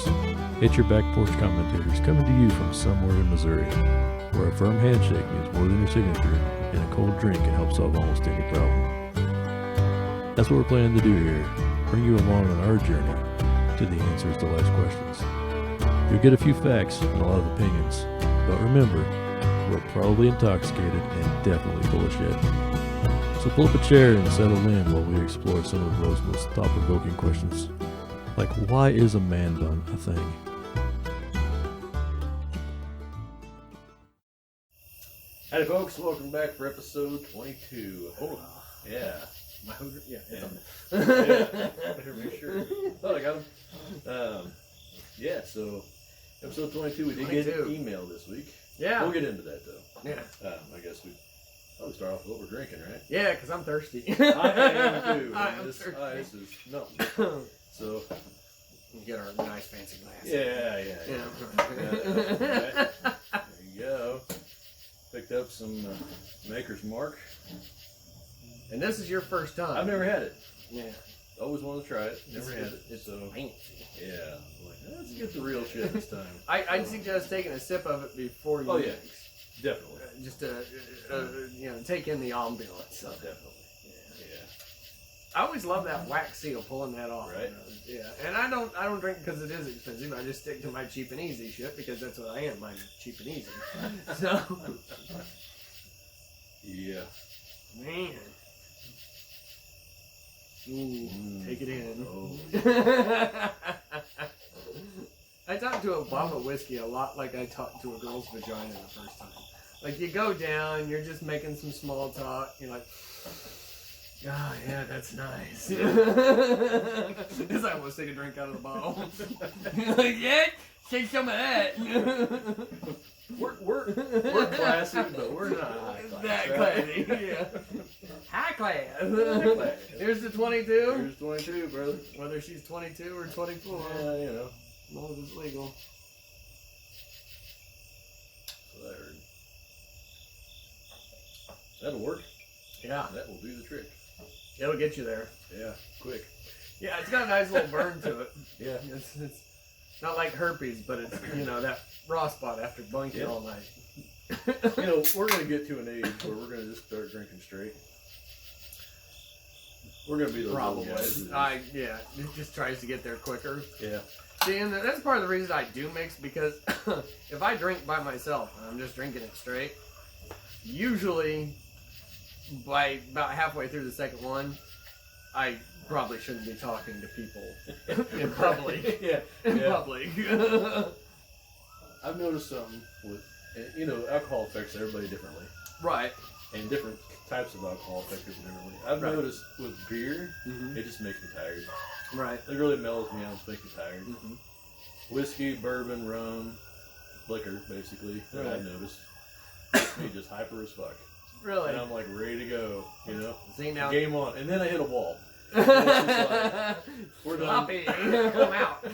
Outdoors. It's your back porch commentators coming to you from somewhere in Missouri, where a firm handshake means more than your signature, and a cold drink can help solve almost any problem. That's what we're planning to do here, bring you along on our journey to the answers to life's questions. You'll get a few facts and a lot of opinions, but remember, we're probably intoxicated and definitely full of shit. So pull up a chair and settle in while we explore some of those most thought-provoking questions, like why is a man bun a thing? Howdy folks, welcome back for episode 22. Oh, Yeah. my hooker? Yeah, it's on Yeah. Better make sure. Thought I got him. Yeah, so episode 22, we did get an 22. email this week. Yeah. We'll get into that though. Yeah. I guess we probably start off with what we're drinking, right? Yeah, because I'm thirsty. I am too. I am This thirsty. ice is melting. So, We get our nice fancy glass. yeah. Right. There you go. Picked up some Maker's Mark. And this is your first time. I've never had it. Yeah. Always wanted to try it. Never had it. It's So, fancy. yeah. I'm like, let's get the real shit this time. I'd suggest taking a sip of it before you Oh, yeah. mix. Definitely. Just to, take in the ambiance. Oh, definitely. Yeah. I always love that wax seal, pulling that off. Right. Yeah. And I don't drink because it is expensive. I just stick to my cheap and easy shit because that's what I am. I'm cheap and easy. So, Yeah. man. Ooh, take it in. Oh. I talked to a bottle of whiskey a lot like I talked to a girl's vagina the first time. Like, you go down, you're just making some small talk, you're like, oh, yeah, that's nice. Because I almost take a drink out of the bottle. You're like, yeah, take some of that. We're classy, but we're not high class. That right? classy, yeah. High class. High class. Here's the 22. Here's 22, brother. Whether she's 22 or 24, Yeah, you know. as long as it's legal. So I heard. That'll work. Yeah, That will do the trick. it'll get you there. Yeah, quick. Yeah, it's got a nice little burn to it. Yeah. It's not like herpes, but it's, that raw spot after blinking Yeah. all night. We're going to get to an age where we're going to just start drinking straight. We're going to be those old Probably. guys. It just tries to get there quicker. Yeah. See, and that's part of the reason I do mix, because if I drink by myself and I'm just drinking it straight, usually by about halfway through the second one, I probably shouldn't be talking to people in public. Yeah. In Yeah. public. I've noticed something with, alcohol affects everybody differently. Right. And different types of alcohol affect people differently. I've Right. noticed with beer, Mm-hmm. it just makes me tired. Right. It really mellows me out and makes me tired. Mm-hmm. Whiskey, bourbon, rum, liquor, basically, that Right. I've noticed. Makes me just hyper as fuck. Really? And I'm like ready to go, See now. Game on. And then I hit a wall. It's just we're done. Sloppy. I'm out.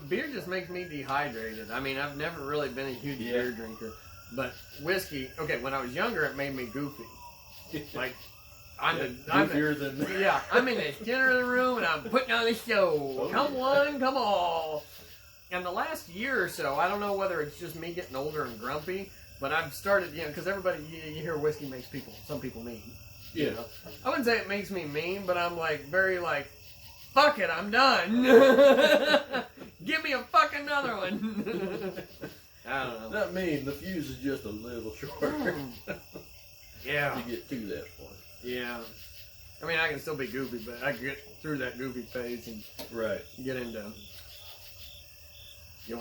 Beer just makes me dehydrated. I mean, I've never really been a huge Yeah. beer drinker, but whiskey. Okay, when I was younger, it made me goofy. Like, I'm goofier than yeah, I'm in the center of the room and I'm putting on the show. Oh, Come yeah. on, come on. And the last year or so, I don't know whether it's just me getting older and grumpy, but I've started, because everybody, you hear whiskey makes some people mean. Yeah. I wouldn't say it makes me mean, but I'm very fuck it, I'm done. Give me a fucking another one. I don't know. Not mean. The fuse is just a little shorter Yeah. to get to that point. Yeah. I mean, I can still be goofy, but I can get through that goofy phase and Right. get into. You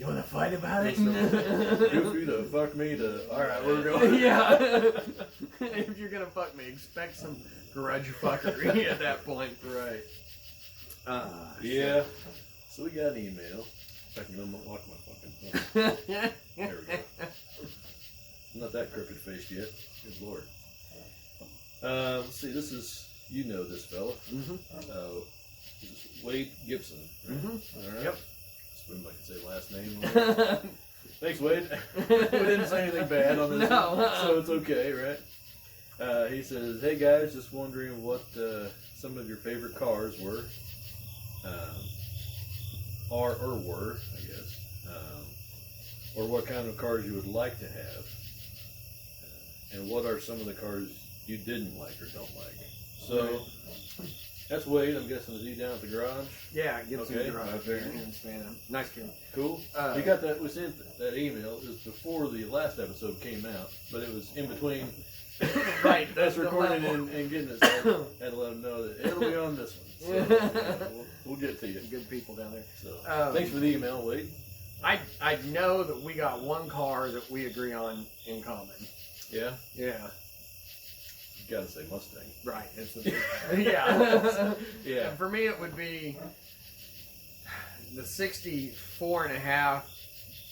wanna fight about it? Goofy to fuck me to. All right, we're going. Yeah. If you're gonna fuck me, expect some grudge fuckery at that point. Right. Yeah. So we got an email. If I can unlock my fucking phone. There we go. I'm not that crooked faced yet. Good lord. Let's see. This is this fella. Mm-hmm. This is Wade Gibson. Right? Mm-hmm. All right. Yep. Assume I can say last name. Thanks, Wade. We didn't say anything bad on this No. one, so it's okay, right? He says, "Hey guys, just wondering what some of your favorite cars were. are or were, I guess, or what kind of cars you would like to have, and what are some of the cars you didn't like or don't like. So that's Wade. I'm guessing is he down at the garage? Yeah, Gibson Okay, garage. right there. Nice kid. Cool. You got that? We sent that email. It was before the last episode came out, but it was in between. Right, That's recording and getting it. So I had to let them know that it'll be on this one. So, we'll get to you. Good people down there. So thanks for the email, Wade. I know that we got one car that we agree on in common. Yeah. Yeah. You gotta say Mustang. Right. It's the yeah. Yeah. And for me, it would be the 64.5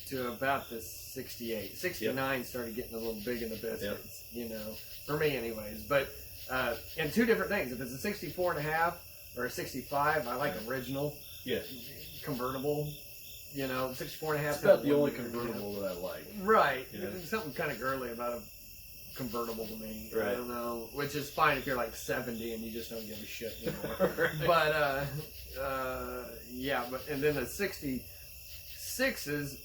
to about the 68. 69 started getting a little big in the biscuits, you know, for me anyways. But, and two different things. If it's a 64.5 or a 65, I like original. Yeah. Convertible. You know, 64.5. It's about the only convertible that I like. Right. You know? There's something kind of girly about a convertible to me. Right. I don't know. Which is fine if you're like 70 and you just don't give a shit anymore. Right. But, yeah, and then the 66s,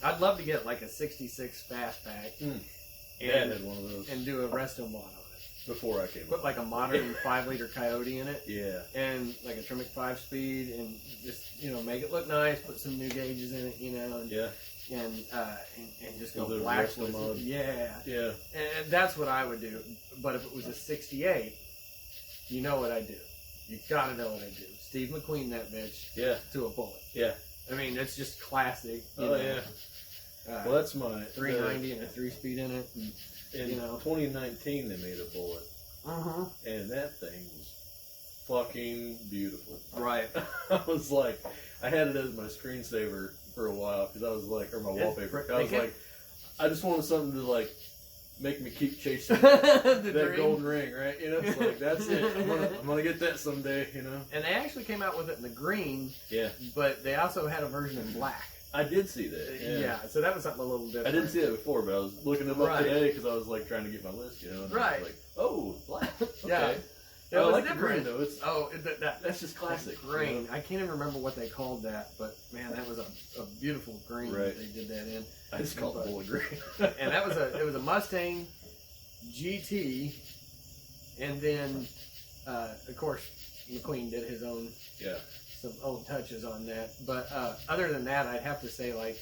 I'd love to get like a 66 fastback Dad had one of those and do a resto mod on it. before I came. Put like a modern 5-liter Coyote in it. Yeah. And like a Tremec 5-speed and just, you know, make it look nice, put some new gauges in it, you know. And, Yeah. And just go A little black resto with mod. it. Yeah. Yeah. And that's what I would do. But if it was a 68, you know what I do. You gotta know what I do. Steve McQueen that bitch Yeah. to a bullet. Yeah. I mean, it's just classic. You Oh know. yeah. Well, that's my 390 and a 3-speed in it. And, in you know. 2019 they made a Bullet, and that thing was fucking beautiful. Right. I was like, I had it as my screensaver for a while because I was like, or my wallpaper. I was like, I just wanted something to like make me keep chasing that golden ring, right? You know, it's like that's it. I'm gonna get that someday, you know. And they actually came out with it in the green. Yeah. But they also had a version in black. I did see that. Yeah. So that was something a little different. I didn't see that before, but I was looking them up today because I was like trying to get my list, you know. And I was like, oh, black. Okay. Yeah. I was like different. the green though. It's that's just classic. Green. You know? I can't even remember what they called that, but man, that was a beautiful green Right. that they did that in. I just call it Bullet Green. And that was it was a Mustang GT, and then of course McQueen did his own some old touches on that. But other than that, I'd have to say like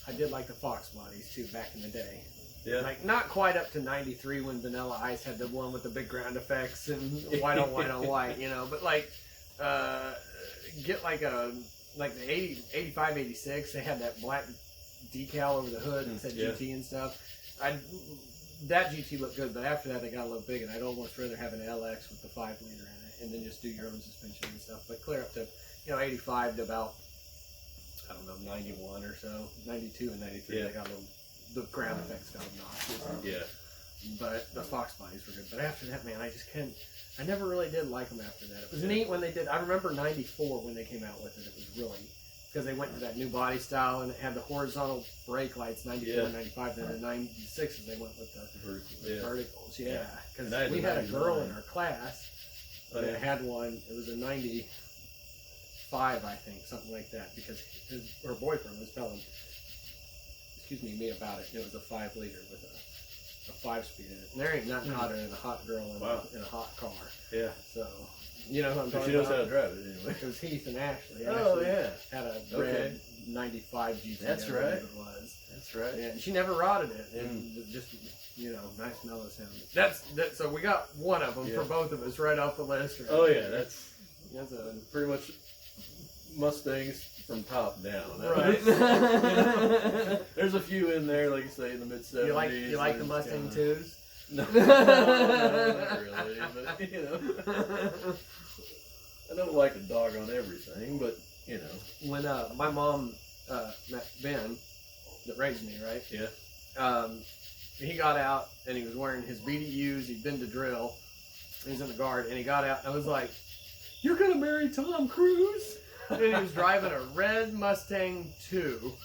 I did like the Fox bodies too back in the day. Yeah. Like not quite up to '93 when Vanilla Ice had the one with the big ground effects and white on white on white, you know. But like get like the 80, 85, 86, they had that black decal over the hood and said GT and stuff. That GT looked good, but after that they got a little big, and I'd almost rather have an LX with the 5-liter in it, and then just do your own suspension and stuff. But clear up to 85 to about 91 or so, 92 and 93. They got a little. The ground effects got obnoxious. Yeah. But the Fox bodies were good. But after that, man, I just couldn't. I never really did like them after that. It was neat when they did. I remember '94 when they came out with it. It was really because they went to that new body style and it had the horizontal brake lights. '94, '95, then the '96s they went with the verticals. Yeah, because we had a girl in our class that had one. It was a '95, I think, something like that. Because her boyfriend was telling me about it. It was a 5-liter with a 5-speed in it. And there ain't nothing hotter than a hot girl in a hot car. Yeah. So, you know who I'm talking about? She knows how to drive it anyway. It was Heath and Ashley. Oh, yeah. Had a red 95 GT. That's right. It was. That's right. Yeah, and she never rotted it. And just, nice mellow sound. That's so we got one of them for both of us right off the list. Right? Oh, yeah. That's a pretty much Mustangs from top down. Right. There's a few in there, like you say, in the mid-70s. You like the Mustang 2s? No, not really. But, I don't like a dog on everything, but, When my mom met Ben, that raised me, right? Yeah. He got out, and he was wearing his BDUs. He'd been to drill. He was in the guard, and he got out, and I was like, "You're going to marry Tom Cruise?" And he was driving a red Mustang 2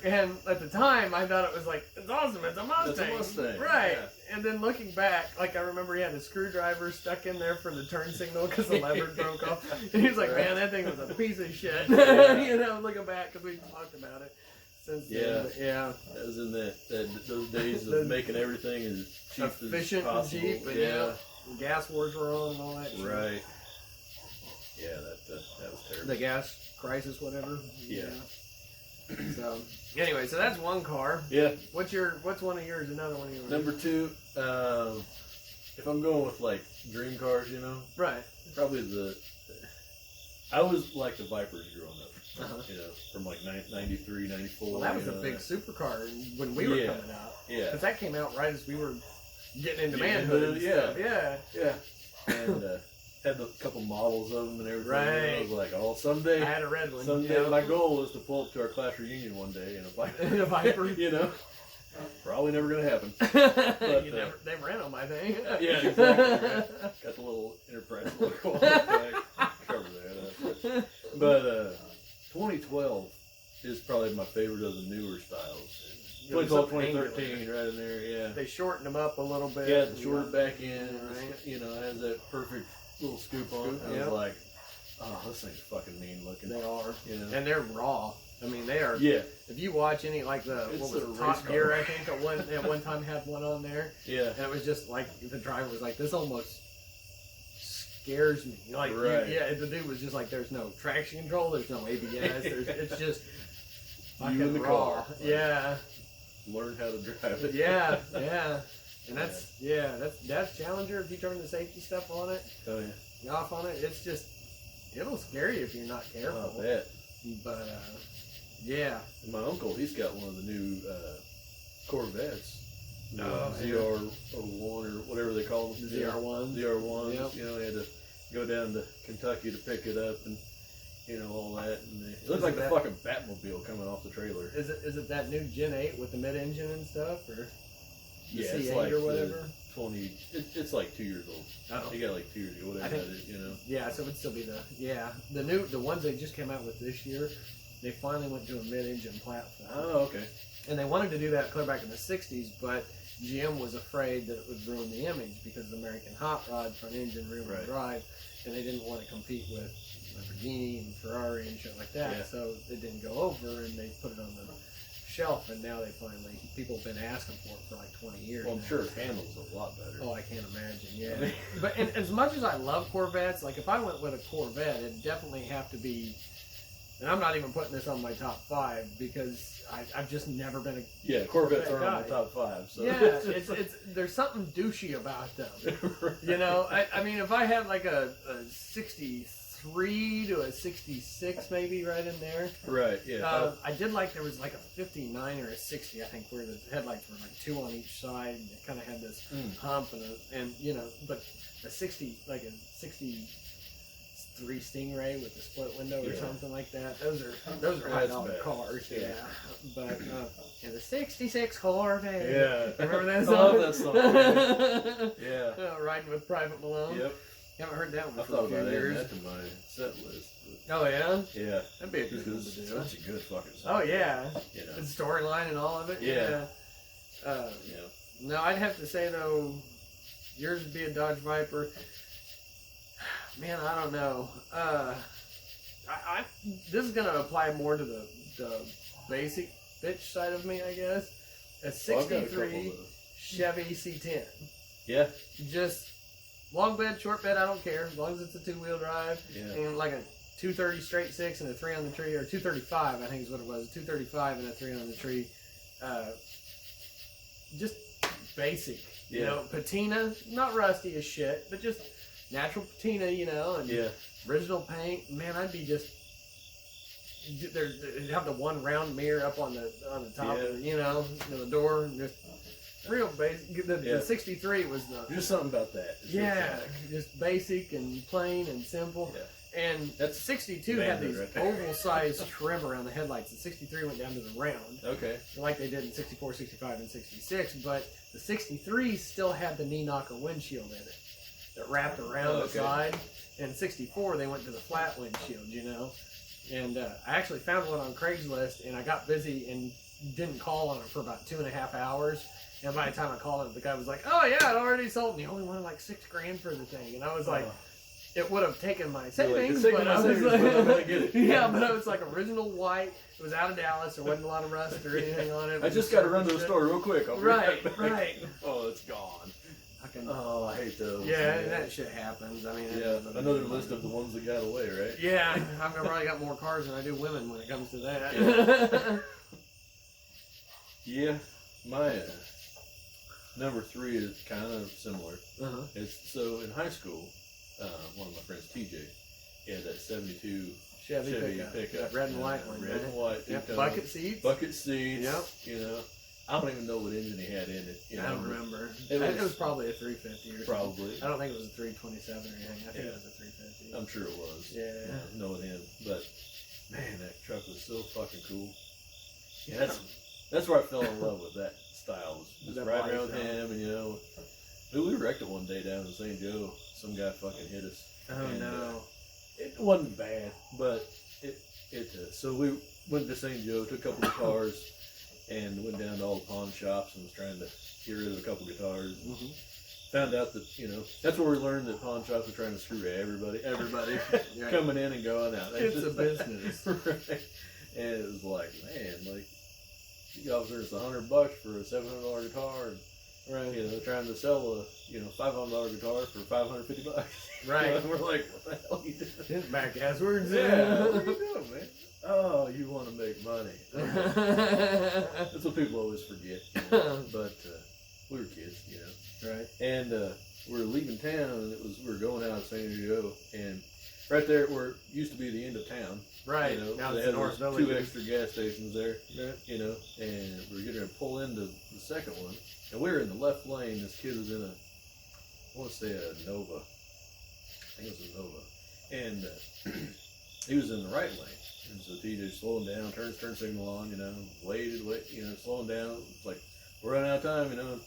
And at the time, I thought it was like, it's awesome, it's a Mustang. It's a Mustang, Right. yeah. And then looking back, like I remember he had a screwdriver stuck in there for the turn signal because the lever broke off. And he was like, man, that thing was a piece of shit. Yeah. You know, looking back, because we talked about it since then. But yeah. That was in those days of making everything as cheap Efficient as possible. and cheap. And yeah. Gas wars were on and all that shit. Right. Yeah, that was terrible. The gas crisis, whatever. Yeah. So, anyway, so that's one car. Yeah. What's one of yours? Another one of yours? Number 2, if I'm going with like dream cars, you know, Right. probably I was like the Vipers growing up. Uh-huh. You know, from like 93, 94. Well, that was you a know, big supercar when we were Yeah. coming out. Yeah. Because that came out right as we were getting into Yeah, manhood. And yeah. stuff. Yeah. Yeah. And had a couple models of them and everything. Right. And I was like, oh, someday. I had a red one. Someday, yeah. my goal was to pull up to our class reunion one day in a Viper. In a Viper. You know, probably never gonna happen. They ran on my thing. Yeah, exactly. Right? Got the little Enterprise logo on the back. Cover that up. But 2012 is probably my favorite of the newer styles. It was 2012, so angular. 2013, right in there. Yeah. They shortened them up a little bit. Yeah, the shorter back end. Right. You know, it has that perfect little scoop on it. I yeah. was like, oh, this thing's fucking mean looking. They are. You know? And they're raw. I mean, they are. Yeah. If you watch any, like It's what was a it, Top race car. Gear, I think, at one time had one on there. Yeah. And it was just like, the driver was like, this almost scares me. Like, Right. yeah, the dude was just like, there's no traction control, there's no ABS, it's just fucking You in the raw. car. Yeah. Learn how to drive it. Yeah, yeah. And that's Challenger. If you turn the safety stuff on it, Oh yeah. off on it, it's just, it'll scare you if you're not careful. I bet. But, yeah. My uncle, he's got one of the new Corvettes. Oh, ZR01 or whatever they call them. ZR1. ZR1s. Yep. You know, he had to go down to Kentucky to pick it up and, you know, all that. And it looked like the fucking Batmobile coming off the trailer. Is it that new Gen 8 with the mid-engine and stuff, or the Yeah, C8 it's like or whatever? 20. It's like 2 years old. Oh. He got like 2 years ago, whatever I think- that is, you know. Yeah, so it'd still be the ones they just came out with this year. They finally went to a mid-engine platform. Oh, okay. And they wanted to do that clear back in the 60s, but GM was afraid that it would ruin the image because the American hot rod front engine rear wheel Right. drive, and they didn't want to compete with Lamborghini and Ferrari and shit like that. Yeah. So it didn't go over, and they put it on the shelf, and now people have been asking for it for like 20 years. Well, I'm now. sure it handles a lot better. Oh, I can't imagine. Yeah, but and as much as I love Corvettes, like if I went with a Corvette, it'd definitely have to be. And I'm not even putting this on my top 5 because I've just never been a. Yeah, Corvettes Corvette are on guy. the top 5. So. Yeah, it's there's something douchey about them. You know, I mean, if I had like a 63 to a 66 maybe right in there. Right. Yeah. I did like there was like a 59 or a 60, I think, where the headlights were like 2 on each side. And it kind of had this hump and you know, but a 60 like a 63 Stingray with the split window or Yeah. something like that. Those are high dollar bad. cars. Yeah. Yeah, but and the 66 Corvette. Yeah. Remember that I song? love that song, man. Yeah. Riding with Private Malone. Yep. Haven't heard that one I for thought a few about adding years. that to my set list. Oh yeah, Yeah. that'd be a good one Because to it's do. such a good fucking song. Oh yeah, You know. the storyline and all of it. Yeah. Yeah. Yeah. No, I'd have to say though, yours would be a Dodge Viper. Man, I don't know. This is gonna apply more to the basic bitch side of me, I guess. A Well, I've got a couple '63 of those. Chevy C10. Yeah. Just long bed, short bed, I don't care, as long as it's a 2-wheel drive. Yeah. And like a 230 straight 6 and a 3 on the tree, or 235, I think is what it was. 235 and a 3 on the tree. Just basic, you Yeah. know. Patina, not rusty as shit, but just natural patina, you know, and Yeah. original paint. Man, I'd be just. They'd have the one round mirror up on the top, Yeah. of, you know, the door, and just real basic. The Yeah. 63 was the. There's something about that. It's Yeah, iconic. just basic and plain and simple. Yeah. And That's 62 had manhood these right there. oval-sized trim around the headlights. The 63 went down to the round, Okay. like they did in 64, 65, and 66. But the 63 still had the knee knocker windshield in it that wrapped around the Okay. side. And 64, they went to the flat windshield, you know. And I actually found one on Craigslist, and I got busy and didn't call on it for about 2.5 hours. And by the time I called it, the guy was like, "Oh yeah, it already sold." And he only wanted like $6,000 for the thing, and I was like, "It would have taken my savings, but I was like, I'm gonna get it." yeah, but it was like original white. It was out of Dallas. There wasn't a lot of rust or anything on it. I just got to run to the store real quick. I'll be Right, back. right. Oh, it's gone. Fucking, Oh, I hate those. yeah, and that shit happens. I mean, Yeah, another list of the ones that got away, right? yeah, I've probably got more cars than I do women when it comes to that. Yeah, my number 3 is kind of similar. Uh-huh. It's so in high school, one of my friends, TJ, he had that 72 Chevy pickup. That red and white one. Red and white. Yep. two-tone, Bucket seats. Bucket seats. Yep. You know, I don't even know what engine he had in it. You I know, don't remember. It It was was probably a 350 or something. probably. I don't think it was a 327 or anything. I think Yeah. it was a 350. I'm sure it was. Yeah. Knowing him, but man, that truck was so fucking cool. Yeah. That's where I fell in love with that style. Was just That riding around with lifestyle. him, and you know, we wrecked it one day down in St. Joe. Some guy fucking hit us. Oh And, no. It wasn't bad, but so we went to St. Joe, took a couple of guitars, and went down to all the pawn shops and was trying to get rid of a couple guitars. Mm-hmm. Found out that, you know, that's where we learned that pawn shops are trying to screw everybody. Everybody. Right. Coming in and going out. It's a business. Right. And it was like, man, like, you offering us $100 for a $700 guitar, and Right. you know, trying to sell a $500 guitar for $550. Right. You know, and we're like, what the hell are you doing? Back asswards. Yeah, what are you doing, man? Oh, you want to make money. That's what people always forget. You know? But we were kids, you know. Right. And we were leaving town, and we were going out of San Diego, and right there where it used to be the end of town. Right. You know, Now they it's had the North those Village. 2 extra gas stations there. Right. You know, and we were getting ready to pull into the second one, and we were in the left lane. This kid was in I want to say a Nova. I think it was a Nova, and he was in the right lane. And so TJ slowing down, turns turn signal on, you know, waited, you know, slowing down. It's like, we're running out of time, you know.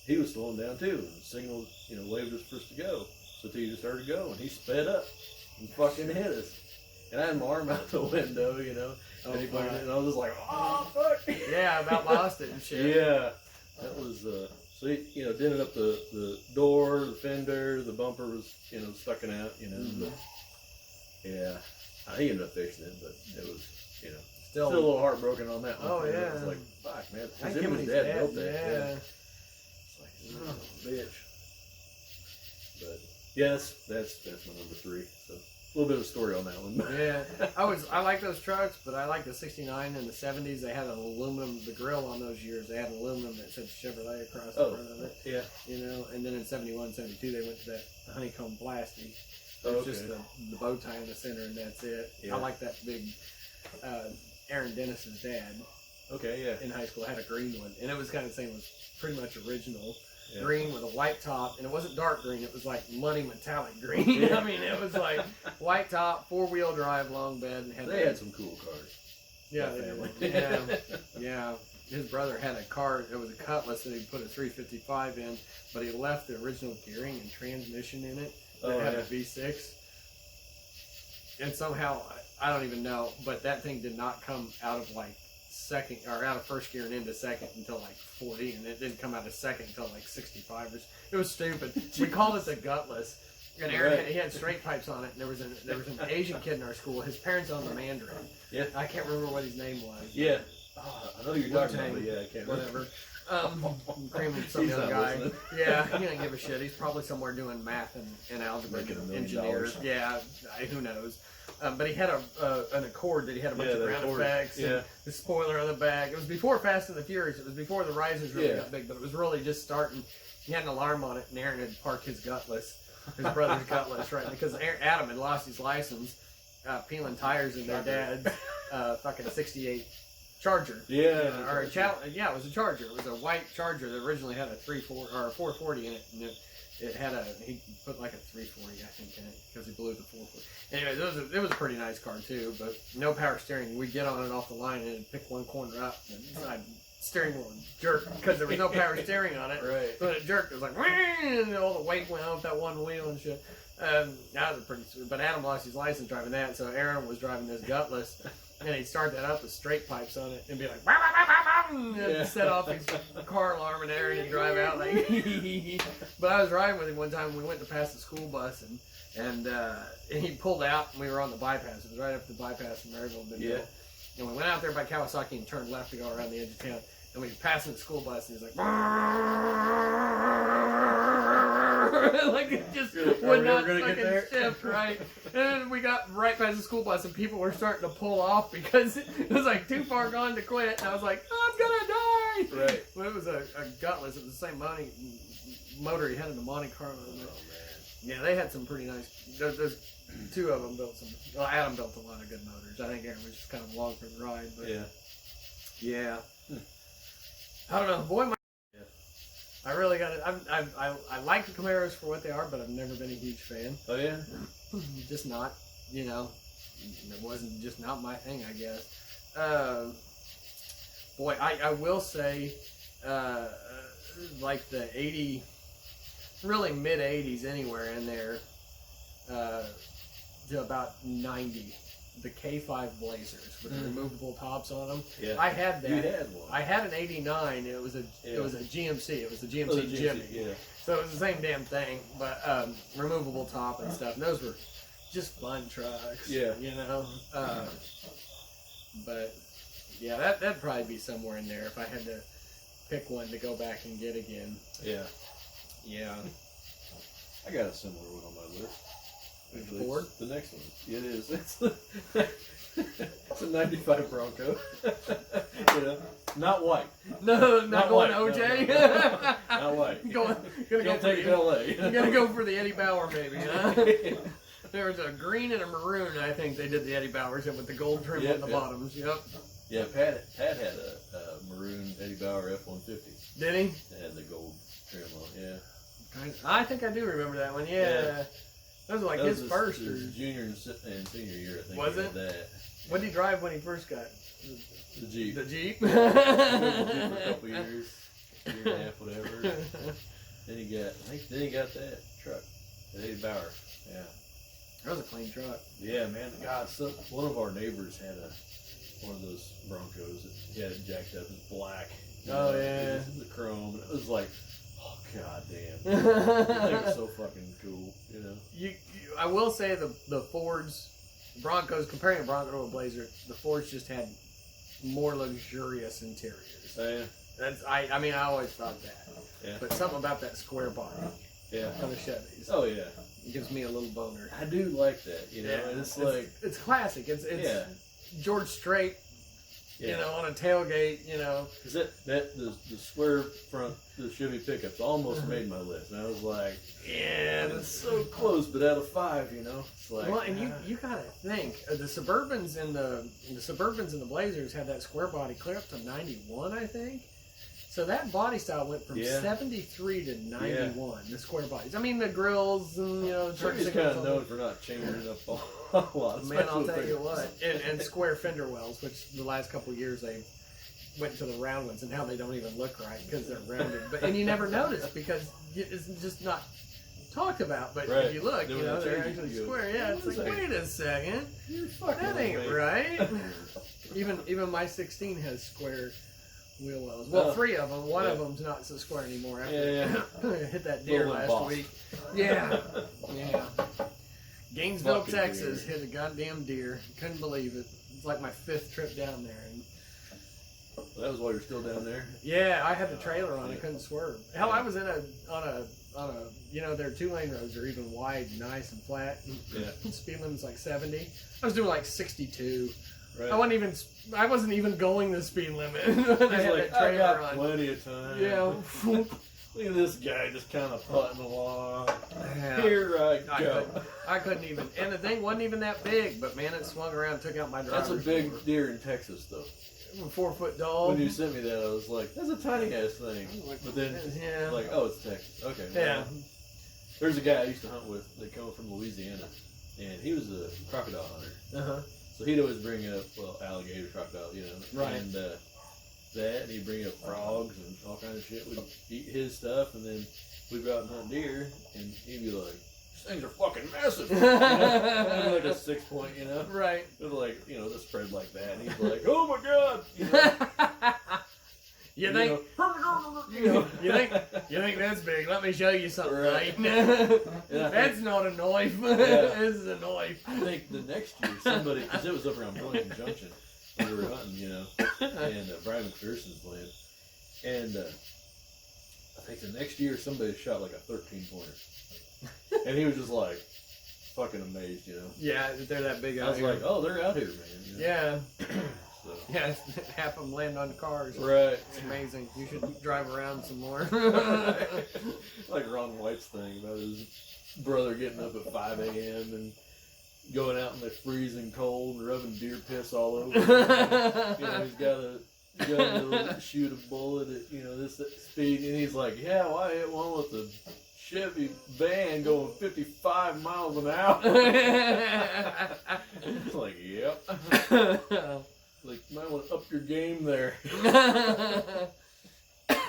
He was slowing down too, and the signal, you know, waved us for us to go. So TJ started going. He sped up and fucking hit us. And I had my arm out the window, you know. Oh, and, he fucking, fuck. and I was just like, oh, fuck. Yeah, about lost it and shit. Yeah. That was, so he, you know, dented up the door, the fender, the bumper was, you know, stucking out, you know. Mhm. But, yeah. He ended up fixing it, but it was, you know, Still. still a little heartbroken on that one. Oh, You know, yeah. It's like, fuck, man. I Because give him him and his his dad dad. built that. Yeah. It's like, son of a bitch. But, yeah, that's my number 3. So, a little bit of a story on that one. Yeah, I like those trucks, but I like the '69 and the '70s. They had an aluminum. The grill on those years, they had an aluminum that said Chevrolet across the front of it. Yeah. You know, and then in '71, '72, they went to that honeycomb plastic. Oh, It's just okay. the bow tie in the center, and that's it. Yeah. I like that big. Aaron Dennis's dad Okay, yeah. in high school had a green one, and it was kind of the same. It was pretty much original. Yeah. Green with a white top, and it wasn't dark green, it was like money metallic green. Yeah. I mean, it was like white top, 4-wheel drive, long bed, and They had some cool cars. yeah, that they family. did. Yeah, yeah. His brother had a car. It was a Cutlass that he put a 355 in, but he left the original gearing and transmission in it. That had a V6, and somehow I don't even know, but that thing did not come out of like second or out of first gear and into second until like 40, and it didn't come out of second until like 65. It was stupid. We called it the Gutless. And Aaron, Right. he had straight pipes on it, and there was an Asian kid in our school. His parents owned the Mandarin. Yeah. I can't remember what his name was. Yeah. Oh, I know who you're talking about, Wu-Tang, but yeah, I can't Whatever. remember. Creaming some He's young not guy. listening. Yeah, he didn't give a shit. He's probably somewhere doing math and algebra, Making $1 million. engineer. Yeah, who knows? But he had an Accord that he had a bunch Yeah, of the ground Accord, effects yeah. and the spoiler on the back. It was before Fast and the Furious. It was before the Risers really Yeah. got big, but it was really just starting. He had an alarm on it, and Aaron had parked his Gutless, his brother's Gutless, right? Because Adam had lost his license, peeling tires in their dad's fucking '68 Charger. Yeah. Or a yeah, it was a Charger. It was a white Charger that originally had a 340 or a 440 in it, and it had he put like a 340, I think, in it because he blew the 440. Anyway, it was a pretty nice car too, but no power steering. We'd get on and off the line and it'd pick one corner up, and I'd steering wheel jerked because there was no power steering on it. Right. So when it jerked, it was like, and all the weight went off that one wheel and shit. That was pretty sweet. But Adam lost his license driving that, so Aaron was driving this gutless, and he'd start that up with straight pipes on it and be like, bah, bah, bah, bah, bah, and Yeah. set off his car alarm, and Aaron would drive out like. But I was riding with him one time. We went to pass the school bus, and he pulled out, and we were on the bypass. It was right up the bypass from Maryville. Yeah. And we went out there by Kawasaki and turned left to go around the edge of town. And we passed the school bus, and he's like, like it just would not fucking shift, right? And we got right past the school bus, and people were starting to pull off because it was like too far gone to quit. And I was like, I'm gonna die! Right. But it was a gutless. It was the same motor he had in the Monte Carlo. Oh man. Yeah, they had some pretty nice. There's two of them built some. Well, Adam built a lot of good motors. I think Aaron was just kind of along for the ride. But yeah. I don't know, boy. Yeah. I really got it. I like the Camaros for what they are, but I've never been a huge fan. Oh yeah. Just not, it wasn't just not my thing, I guess. Boy, I will say, like the 80, really mid 80s anywhere in there, to about 90. The K5 Blazers with the removable tops on them. Yeah. I had that. You had one. I had an '89. It was a GMC. It was the GMC, Oh, the Jimmy. Yeah. So it was the same damn thing, but removable top and stuff. And those were just fun trucks. Yeah. But yeah, that'd probably be somewhere in there if I had to pick one to go back and get again. Yeah. Yeah. I got a similar one on my list. Actually, Ford? it's the next one. It is. It's a '95 Bronco. Not white. No, not going white. OJ. No. Not white. Gonna go Don't for take it to LA. You gotta go for the Eddie Bauer, maybe, huh? There was a green and a maroon. I think they did the Eddie Bauers in with the gold trim on the bottoms. Yep. Yeah, Pat had a maroon Eddie Bauer F-150. Did he? It had the gold trim on. Yeah. I think I do remember that one. Yeah. Those were like his first. His junior and senior year, I think. Was he had it? that. What did he drive when he first got? The Jeep. The Jeep. For a couple years, year and a half, whatever. Then he got that truck, the Eddie Bauer. Yeah. That was a clean truck. Yeah, man. God, one of our neighbors had one of those Broncos that he had it jacked up. It was black. Oh yeah. It was the chrome, and it was like, oh god damn. That thing was so fucking cool, I will say the Fords, Broncos, comparing a Bronco to a Blazer, the Fords just had more luxurious interiors. Oh yeah. I mean, I always thought that. Yeah. But something about that square body Yeah. on the Chevys. Oh yeah. It gives me a little boner. I do like that, and it's like it's classic. It's George Strait, on a tailgate, Cause the square front, the Chevy pickups almost made my list, and I was like, yeah, that's so close, but out of 5, it's like. Well, and you gotta think the Suburbans and the Blazers had that square body clear up to 91, I think. So that body style went from 73 to 91. The square bodies. I mean, the grills and Chevy's kind of known for not changing it up a lot. Man, I'll tell you what. And square fender wells, which the last couple of years they went to the round ones, and now they don't even look right because they're rounded. And you never notice because it's just not talked about. But if you look, they're actually square. Yeah, it's like, wait a second, that ain't right. Even my 16 has square wheel wells. Well, 3 of them. One of them's not so square anymore. After hit that deer last week. Yeah. Gainesville, Fucking Texas, deer. hit a goddamn deer. Couldn't believe it. It's like my 5th trip down there. And That was while you're still down there. yeah, I had the trailer on. I couldn't swerve. Hell, I was on a their 2-lane roads are even wide, nice and flat. Yeah. Speed limit's like 70. I was doing like 62. Right. I wasn't even going the speed limit. I He's had like, that I trailer got on. plenty of time. Yeah. Look at this guy just kind of putting along. Yeah. Here I go. I couldn't even. And the thing wasn't even that big, but man, it swung around and took out my That's driver's a big door. deer in Texas, though. 4-foot tall. When you sent me that, I was like, that's a tiny ass thing. But then, like, oh, it's Texas. Okay. Well, Yeah. There's a guy I used to hunt with that came from Louisiana, and he was a crocodile hunter. Uh-huh. So he'd always bring up, alligator, crocodile, Right. And that, and he'd bring up frogs and all kinds of shit. We'd eat his stuff, and then we'd go out and hunt deer, and he'd be like, "These things are fucking massive." You know? It'd be like a 6 point, you know. Right. It was like, you know, the spread like that, and he's like, "Oh my god!" You know. You think you think that's big? Let me show you something. Right? That's not a knife. This is a knife. I think the next year somebody, because it was up around Burlington Junction, when we were hunting, you know, and Brian McPherson's land, and I think the next year somebody shot like a 13-pointer, and he was just like fucking amazed, you know. Yeah, they're that big I out was here. like, oh, they're out here, man. You know? Yeah. So. Yeah, half of them land on cars. Right. It's amazing. You should drive around some more. Like Ron White's thing about his brother getting up at 5 a.m. and going out in the freezing cold and rubbing deer piss all over. You know, he's got a gun to shoot a bullet at, you know, this speed, and he's like, yeah, well, I hit one with a Chevy van going 55 miles an hour. It's like, yep. Like, you might want to up your game there.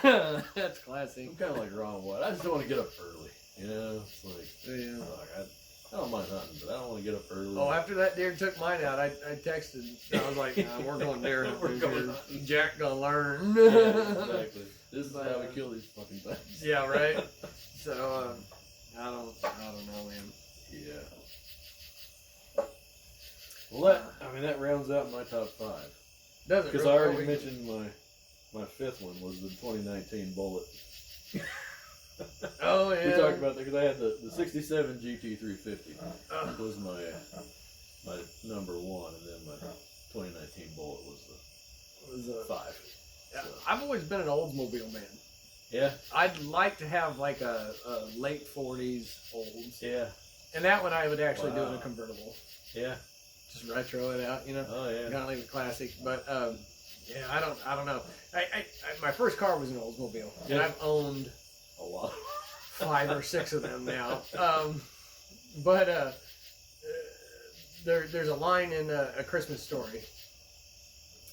That's classic. I'm kind of like Ron White. I just don't want to get up early. You know, it's like, Yeah. I don't mind hunting, but I don't want to get up early. Oh, after that deer took mine out, I texted. I was like, nah, we're going deer hunting. We're going hunting. Jack gonna learn. Yeah, exactly. This is how we kill these fucking things. Yeah, right. So, I don't know, man. Yeah. Well, that rounds out my top 5. Does it? Because really? I already mentioned my 5th one was the 2019 Bullet. Oh, yeah. We talked about that because I had the 67 GT 350 was my number 1, and then my 2019 Bullet was the 5. Yeah, So. I've always been an Oldsmobile man. Yeah. I'd like to have like a late 40s Olds. Yeah. And that one I would actually do in a convertible. Yeah. Just retro it out, you know. Oh yeah. Gotta leave it classic, but yeah, I don't know. I my first car was an Oldsmobile, and I've owned a lot. 5 or 6 of them now. But there's a line in A Christmas Story.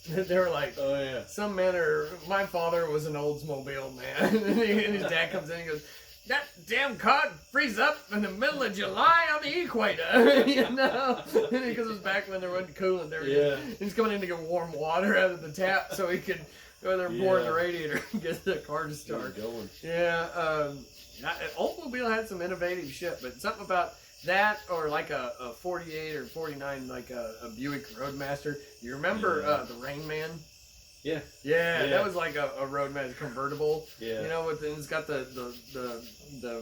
They were like, oh yeah, some men are. My father was an Oldsmobile man, and his dad comes in and goes, "That damn car freezes up in the middle of July on the equator," you know, because it was back when there wasn't coolant. Yeah. He's coming in to get warm water out of the tap so he could go there, pour in the radiator, and get the car to start. Going. Yeah, Oldsmobile had some innovative shit, but something about that, or like a 48 or 49, like a Buick Roadmaster. You remember the Rain Man? Yeah. Yeah, that was like a Roadmaster convertible. Yeah. You know, it's got the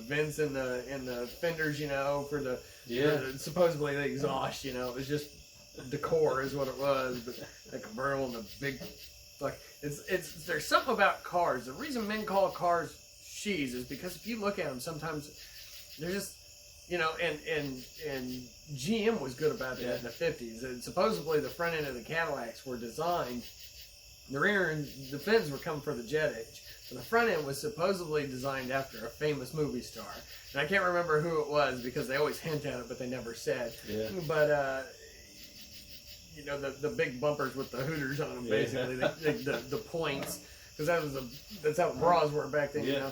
vents in the fenders, you know, for the supposedly the exhaust. You know, it was just decor is what it was, but the convertible and the big, like it's there's something about cars. The reason men call cars she's is because if you look at them, sometimes they're just. You know, and GM was good about it in the 50s. And supposedly the front end of the Cadillacs were designed, the rear and the fins were coming for the jet age. But the front end was supposedly designed after a famous movie star. And I can't remember who it was because they always hint at it, but they never said. Yeah. But, you know, the big bumpers with the Hooters on them, basically, the points. Because that's how bras were back then, you know.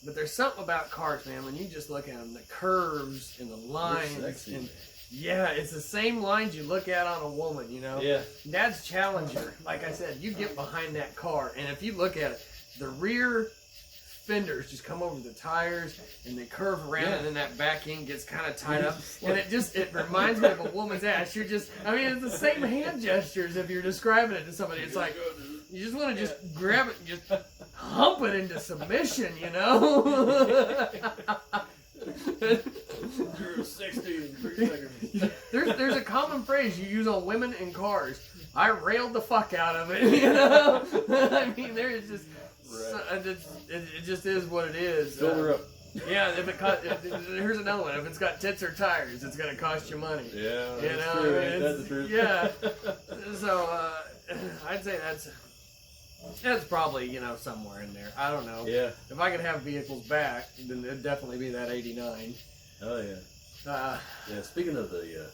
But there's something about cars, man, when you just look at them, the curves and the lines. Sexy, and man. yeah, it's the same lines you look at on a woman, you know? Yeah. Dad's Challenger, like I said, you get behind that car, and if you look at it, the rear fenders just come over the tires, and they curve around, and then that back end gets kind of tied up, and it reminds me of a woman's ass. You're just, I mean, it's the same hand gestures if you're describing it to somebody. It's like, you just want to just grab it and just hump it into submission, you know? You're 60 in 3 seconds. There's a common phrase you use on women in cars. I railed the fuck out of it, you know? I mean, there's just, it just is what it is. Fill her up. Yeah, here's another one. If it's got tits or tires, it's going to cost you money. Yeah, You that's know, true. I mean, Ain't that the truth? Yeah. So, I'd say that's probably, you know, somewhere in there. I don't know. Yeah. If I could have vehicles back, then it'd definitely be that 89. Oh yeah. Yeah. Speaking of the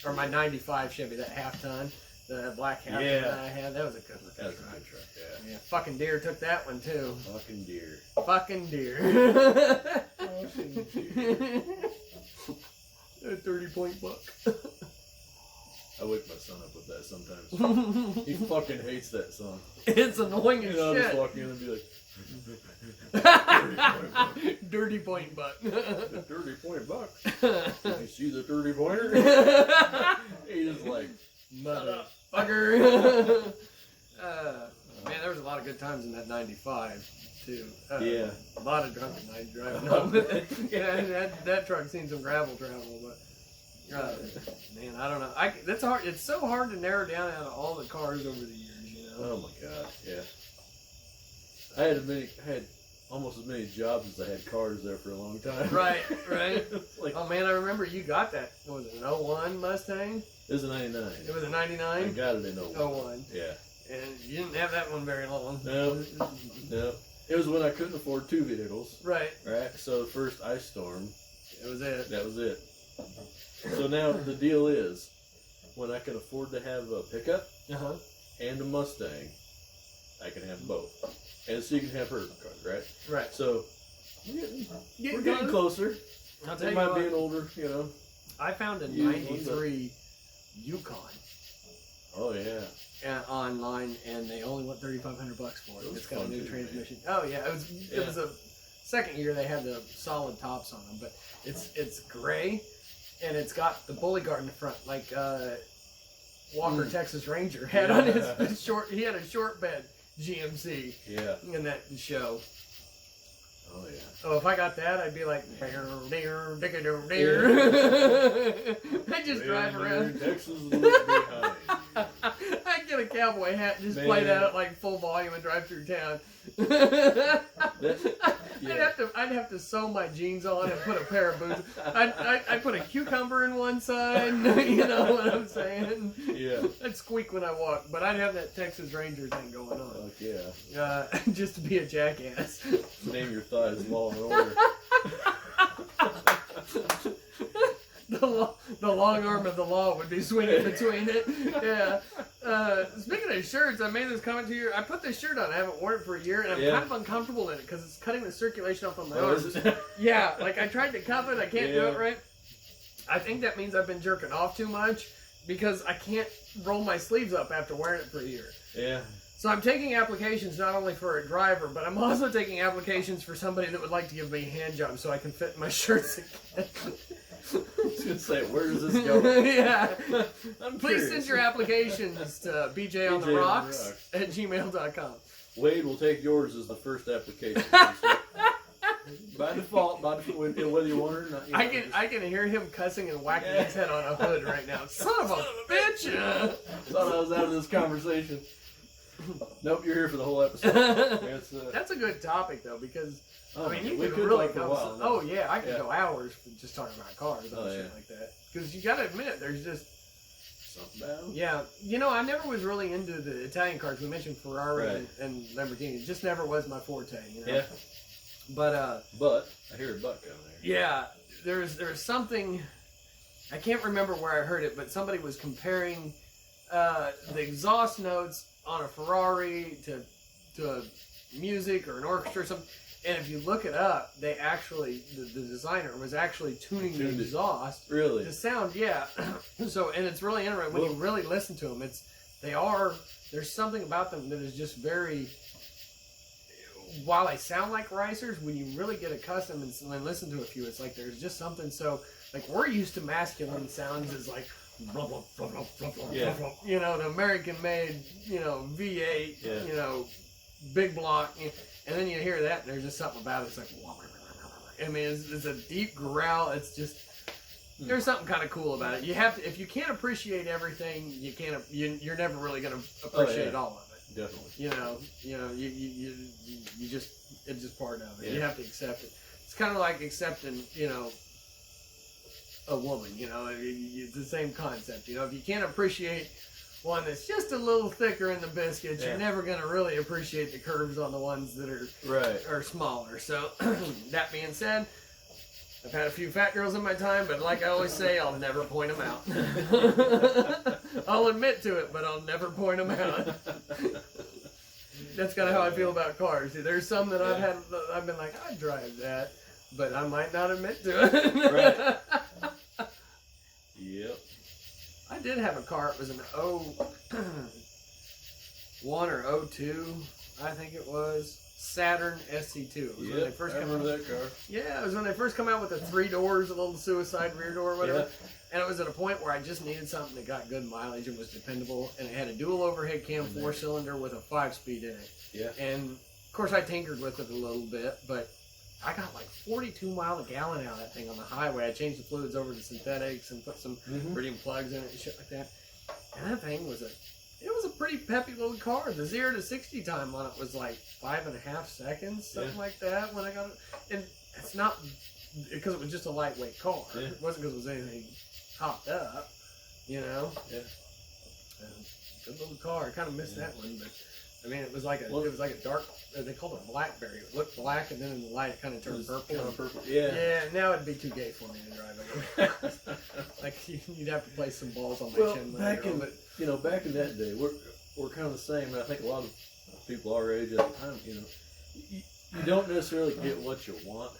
Or my 95 Chevy, that half ton. The black hat Yeah. that I had, that was a good looking That was a truck. good truck, yeah. Yeah, fucking deer took that one too. Fucking deer. Fucking deer. Fucking deer. A 30-point buck. I wake my son up with that sometimes. He fucking hates that song. It's annoying as You know, I'll just shit. walk in and be like, Dirty point buck. the 30-point buck. You see the 30-pointer? He's just like, Motherfucker. Man, there was a lot of good times in that 95 too. Yeah. A lot of drunken nights driving home with it. Yeah, that truck's seen some gravel travel, but man, I don't know. That's hard. It's so hard to narrow down out of all the cars over the years, you know. oh my god, yeah. I had almost as many jobs as I had cars there for a long time. Right. It's like, Oh man, I remember you got that. What was it, an 01 Mustang? it was a 99. It was a I 99? got it in 01. 01. Yeah. And you didn't have that one very long. No. No. It was when I couldn't afford 2 vehicles. Right. Right? So the first ice storm, That was it. that was it. So now the deal is, when I can afford to have a pickup Uh-huh. and a Mustang, I can have both. And so you can have her cars, right? Right. So we're getting closer. I'll tell It you might what, be an older, you know. I found a used one, 93 Yukon Oh yeah. online, and they only want $3,500 for it. Those It's got a fun new too, transmission. Oh yeah, it was a second year they had the solid tops on them, but it's gray, and it's got the bully guard in the front, like Walker Texas Ranger had on his short. He had a short bed GMC Yeah. in that show. Oh yeah. Oh, if I got that, I'd be like, deer. I just drive around. Texas look behind. I'd get a cowboy hat and just Man. play that at like full volume and drive through town. Yeah. I'd have to sew my jeans on and put a pair of boots. I'd put a cucumber in one side. You know what I'm saying? Yeah. I'd squeak when I walk, but I'd have that Texas Ranger thing going on. Fuck yeah. Just to be a jackass. Name your thighs Law and Order. The long arm of the law would be swinging between it. Yeah. Speaking of shirts, I made this comment to you. I put this shirt on. I haven't worn it for a year, and I'm kind of uncomfortable in it because it's cutting the circulation off on my arms. Is it? Yeah, like I tried to cuff it. I can't do Yeah. it right. I think that means I've been jerking off too much because I can't roll my sleeves up after wearing it for a year. Yeah. So I'm taking applications not only for a driver, but I'm also taking applications for somebody that would like to give me a hand job so I can fit in my shirts again. I was gonna say, where does this go? Yeah. I'm Please curious. send your applications to bjontheRocks@gmail.com. Wade will take yours as the first application. By default, whether you want it or not. You know, I can hear him cussing and whacking his head on a hood right now. Son of a bitch! thought I was out of this conversation. Nope, you're here for the whole episode. It's, That's a good topic though, because oh, I mean you we could could really talk for a go. while. Oh yeah, I could Yeah. go hours for just talking about cars and shit like that. Because you got to admit, there's just Something about 'em? yeah. You know, I never was really into the Italian cars. We mentioned Ferrari Right. and Lamborghini. It just never was my forte. You know? Yeah. But I hear a buck down there. yeah, there's something. I can't remember where I heard it, but somebody was comparing the exhaust notes on a Ferrari to a music or an orchestra or something. And if you look it up, they actually the designer was actually tuning the Tuned it. exhaust Really? to sound, yeah. So and it's really interesting when you really listen to them. There's something about them that is just very. While they sound like racers, when you really get accustomed and listen to a few, it's like there's just something so like we're used to masculine sounds as like blah, blah, blah, blah, blah, blah, Yeah. blah, you know, the American made, you know, V8, Yeah. you know, big block, and then you hear that and there's just something about it. It's like I mean it's a deep growl. It's just there's something kind of cool about it. You have to if you can't appreciate everything, you're never really going to appreciate all of it. Definitely. You just it's just part of it. Yeah. You have to accept it. It's kind of like accepting, you know, a woman. You know, it's the same concept. You know, if you can't appreciate one that's just a little thicker in the biscuits, Yeah. you're never going to really appreciate the curves on the ones that are smaller. So that being said, I've had a few fat girls in my time, but like I always say, I'll never point them out. I'll admit to it, but I'll never point them out. That's kind of how I feel about cars. See, there's some that I've been like, I'd drive that, but I might not admit to it. Right. Yep. I did have a car. It was an 01 or 02, I think it was. Saturn SC2. It was when they first I remember that car. Yeah, it was when they first come out with the 3 doors, a little suicide rear door or whatever. Yeah. And it was at a point where I just needed something that got good mileage and was dependable. And it had a dual overhead cam 4-cylinder with a 5-speed in it. Yeah. And of course I tinkered with it a little bit, but I got like 42 miles a gallon out of that thing on the highway. I changed the fluids over to synthetics and put some iridium plugs in it and shit like that. And that thing was a pretty peppy little car. The 0 to 60 time on it was like 5.5 seconds, something like that. When I got it, and it's not because it was just a lightweight car. Yeah. It wasn't because it was anything hopped up, you know. Yeah. Good little car. I kind of missed that one, but I mean, it was like a dark. They called it a blackberry. It looked black, and then in the light, it kind of turned purple. Kind of purple. Yeah. Yeah. Now it'd be too gay for me to drive it. Like you'd have to place some balls on my chin. Back in that day, we're kind of the same. And I think a lot of people our age at the time, you don't necessarily get what you want.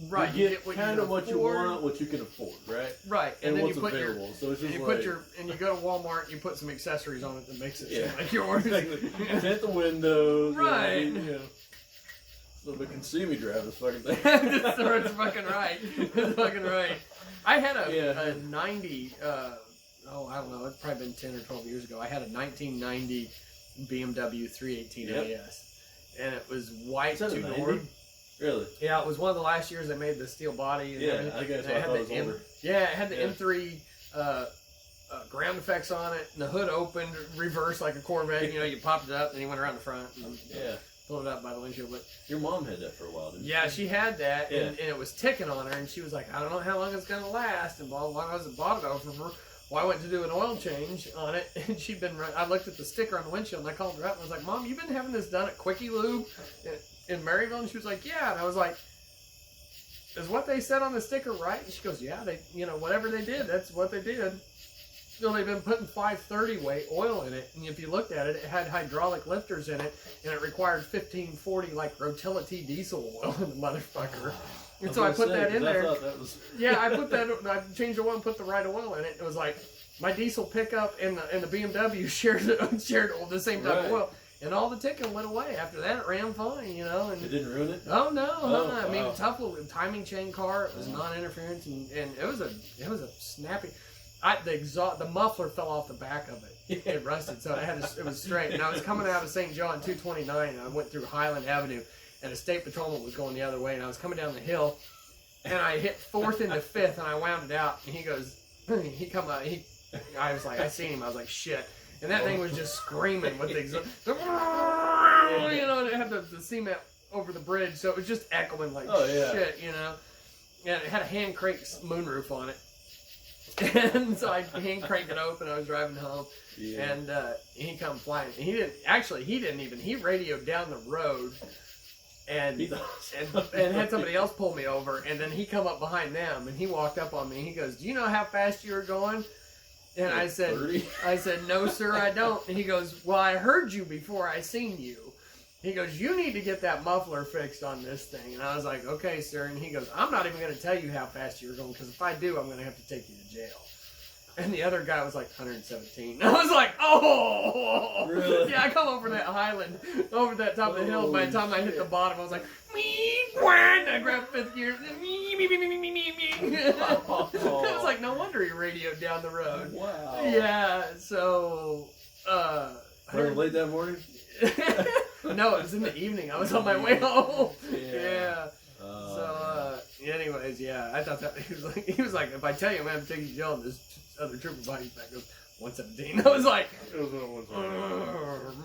Right. You get kind of what you want, what you can afford, right? Right. And then what's you put available. So it's just you go to Walmart and you put some accessories on it that makes it seem like yours. Tint the windows. Right. You know, so they can see me drive this fucking thing. That's fucking right. That's fucking right. I had a 90, I don't know, it's probably been 10 or 12 years ago. I had a 1990 BMW 318 AS. And it was white, 2-door. Really? Yeah, it was one of the last years they made the steel body. And I guess I thought it was older. Yeah, it had the M3 ground effects on it, and the hood opened, reversed like a Corvette. You know, you popped it up, and you went around the front. And, pulled it up by the windshield. But your mom had that for a while, didn't she? Yeah, she had that, and it was ticking on her, and she was like, I don't know how long it's going to last, and blah, blah, blah. I bought it over for her. Well, I went to do an oil change on it, and I looked at the sticker on the windshield, and I called her up, and I was like, Mom, you've been having this done at Quickie Lube in Maryville? And she was like, yeah. And I was like, is what they said on the sticker right? And she goes, yeah, whatever they did, that's what they did. So they've been putting 530 weight oil in it, and if you looked at it, it had hydraulic lifters in it, and it required 1540 like Rotility diesel oil in the motherfucker. And so I put that in there. I changed the oil and put the right oil in it. It was like my diesel pickup and the BMW shared the same type of oil. And all the ticking went away. After that, it ran fine, you know. And it didn't ruin it? Oh, no. I mean, tough little timing chain car. It was non-interference, and it was a snappy. The muffler fell off the back of it. It rusted, so it was straight. And I was coming out of St. John 229, and I went through Highland Avenue, and a state patrolman was going the other way, and I was coming down the hill, and I hit 4th into 5th, and I wound it out, and he goes, I was like, I seen him, I was like, shit. And that thing was just screaming with the exhaust. You know, and it had the cement over the bridge, so it was just echoing like shit, you know. And it had a hand crank moonroof on it. And so I hand cranked it open. I was driving home, and he come flying. And he radioed down the road, and had somebody else pull me over. And then he come up behind them, and he walked up on me. And he goes, "Do you know how fast you were going?" And I said, 30? "No, sir, I don't." And he goes, "Well, I heard you before I seen you." He goes, "You need to get that muffler fixed on this thing." And I was like, "Okay, sir." And he goes, "I'm not even going to tell you how fast you're going, because if I do, I'm going to have to take you to jail." And the other guy was like 117. I was like, "Oh!" Really? Yeah, I come over that highland, over that top of the hill. By the time I hit the bottom, I was like, and I grabbed 5th gear. It was like, no wonder he radioed down the road. Wow. Yeah, so... Running late that morning? No, it was in the evening. I was on my way home. Yeah. Anyways, I thought that he was like, if I tell you I'm gonna have to take you to jail, and this other trooper body back goes 117. I was like,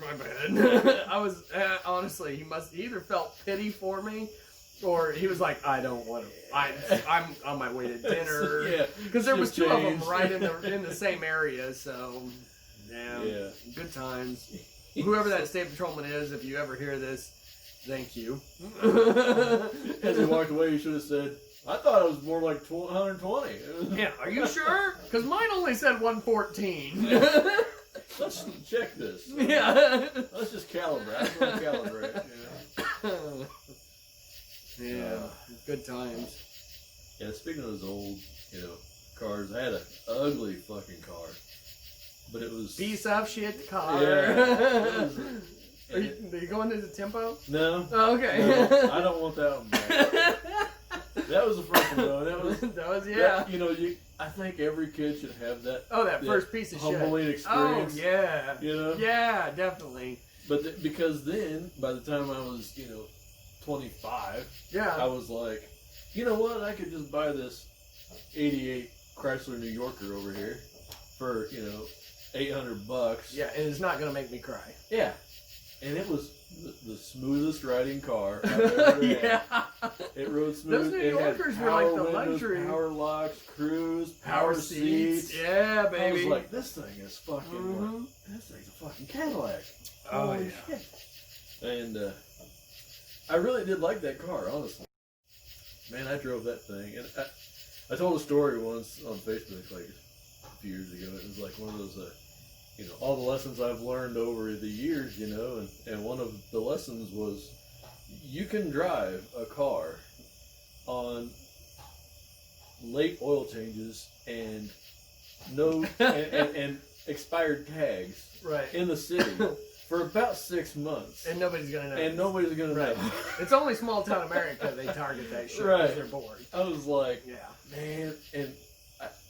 my bad. I was honestly, he either felt pity for me, or he was like, I don't want to. I'm on my way to dinner. Because there was 2 of them right in the same area. So good times. Whoever that state patrolman is, if you ever hear this, thank you. As he walked away, you should have said, I thought it was more like 120. Yeah, are you sure? Because mine only said 114. Let's check this. Yeah. Let's just calibrate. I'm going to calibrate. Yeah. Good times. Yeah, speaking of those old, cars, I had an ugly fucking car. But it was... Piece of shit car. Yeah. Are you going to the tempo? No. Oh, okay. No, I don't want that one back. That was the first one, though. That was, yeah. That, I think every kid should have that. Oh, that first piece of shit. Humbling experience. Oh, yeah. Yeah, definitely. But because then, by the time I was, 25, yeah, I was like, you know what? I could just buy this 88 Chrysler New Yorker over here for, $800. Yeah, and it's not going to make me cry. Yeah. And it was the smoothest riding car I've ever yeah. had. It rode smooth. Those New Yorkers were like the luxury. Power locks, cruise, power seats. Yeah, baby. I was like, this thing is fucking, this thing's a fucking Cadillac. Oh, Holy shit. And I really did like that car, honestly. Man, I drove that thing. And I told a story once on Facebook, like a few years ago. It was like one of those, all the lessons I've learned over the years, and one of the lessons was you can drive a car on late oil changes and and expired tags right in the city for about 6 months. And nobody's going to know. And nobody's going to know. It's only small town America they target that shit because they're bored. I was like, yeah, man. And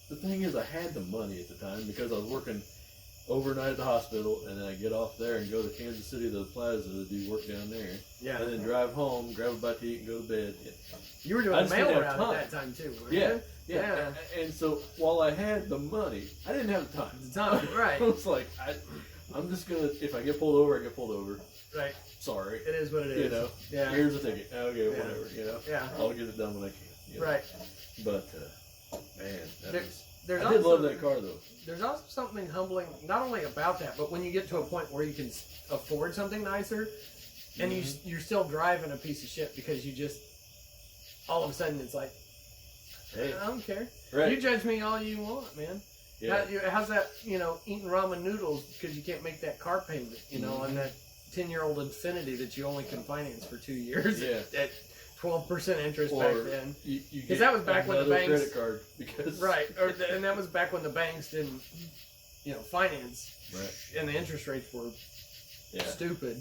the thing is, I had the money at the time because I was working overnight at the hospital, and then I get off there and go to Kansas City to the plaza to do work down there. Yeah. And then drive home, grab a bite to eat, and go to bed. You were doing the mail route at that time too, weren't you? Yeah. And so while I had the money, I didn't have the time. Right. I was like, I'm just gonna, if I get pulled over, I get pulled over. Right. Sorry. It is what it is. Yeah. Here's a ticket. Okay, whatever. Yeah. I'll get it done when I can. Right. But man, I did love that car though. There's also something humbling, not only about that, but when you get to a point where you can afford something nicer, and you're still driving a piece of shit because you just, all of a sudden it's like, hey, I don't care. Right. You judge me all you want, man. Yeah. How's that, eating ramen noodles because you can't make that car payment, on that 10-year-old Infinity that you only can finance for 2 years at 12% interest back then. Because that was back when the banks credit card because and that was back when the banks didn't, finance, and the interest rates were stupid,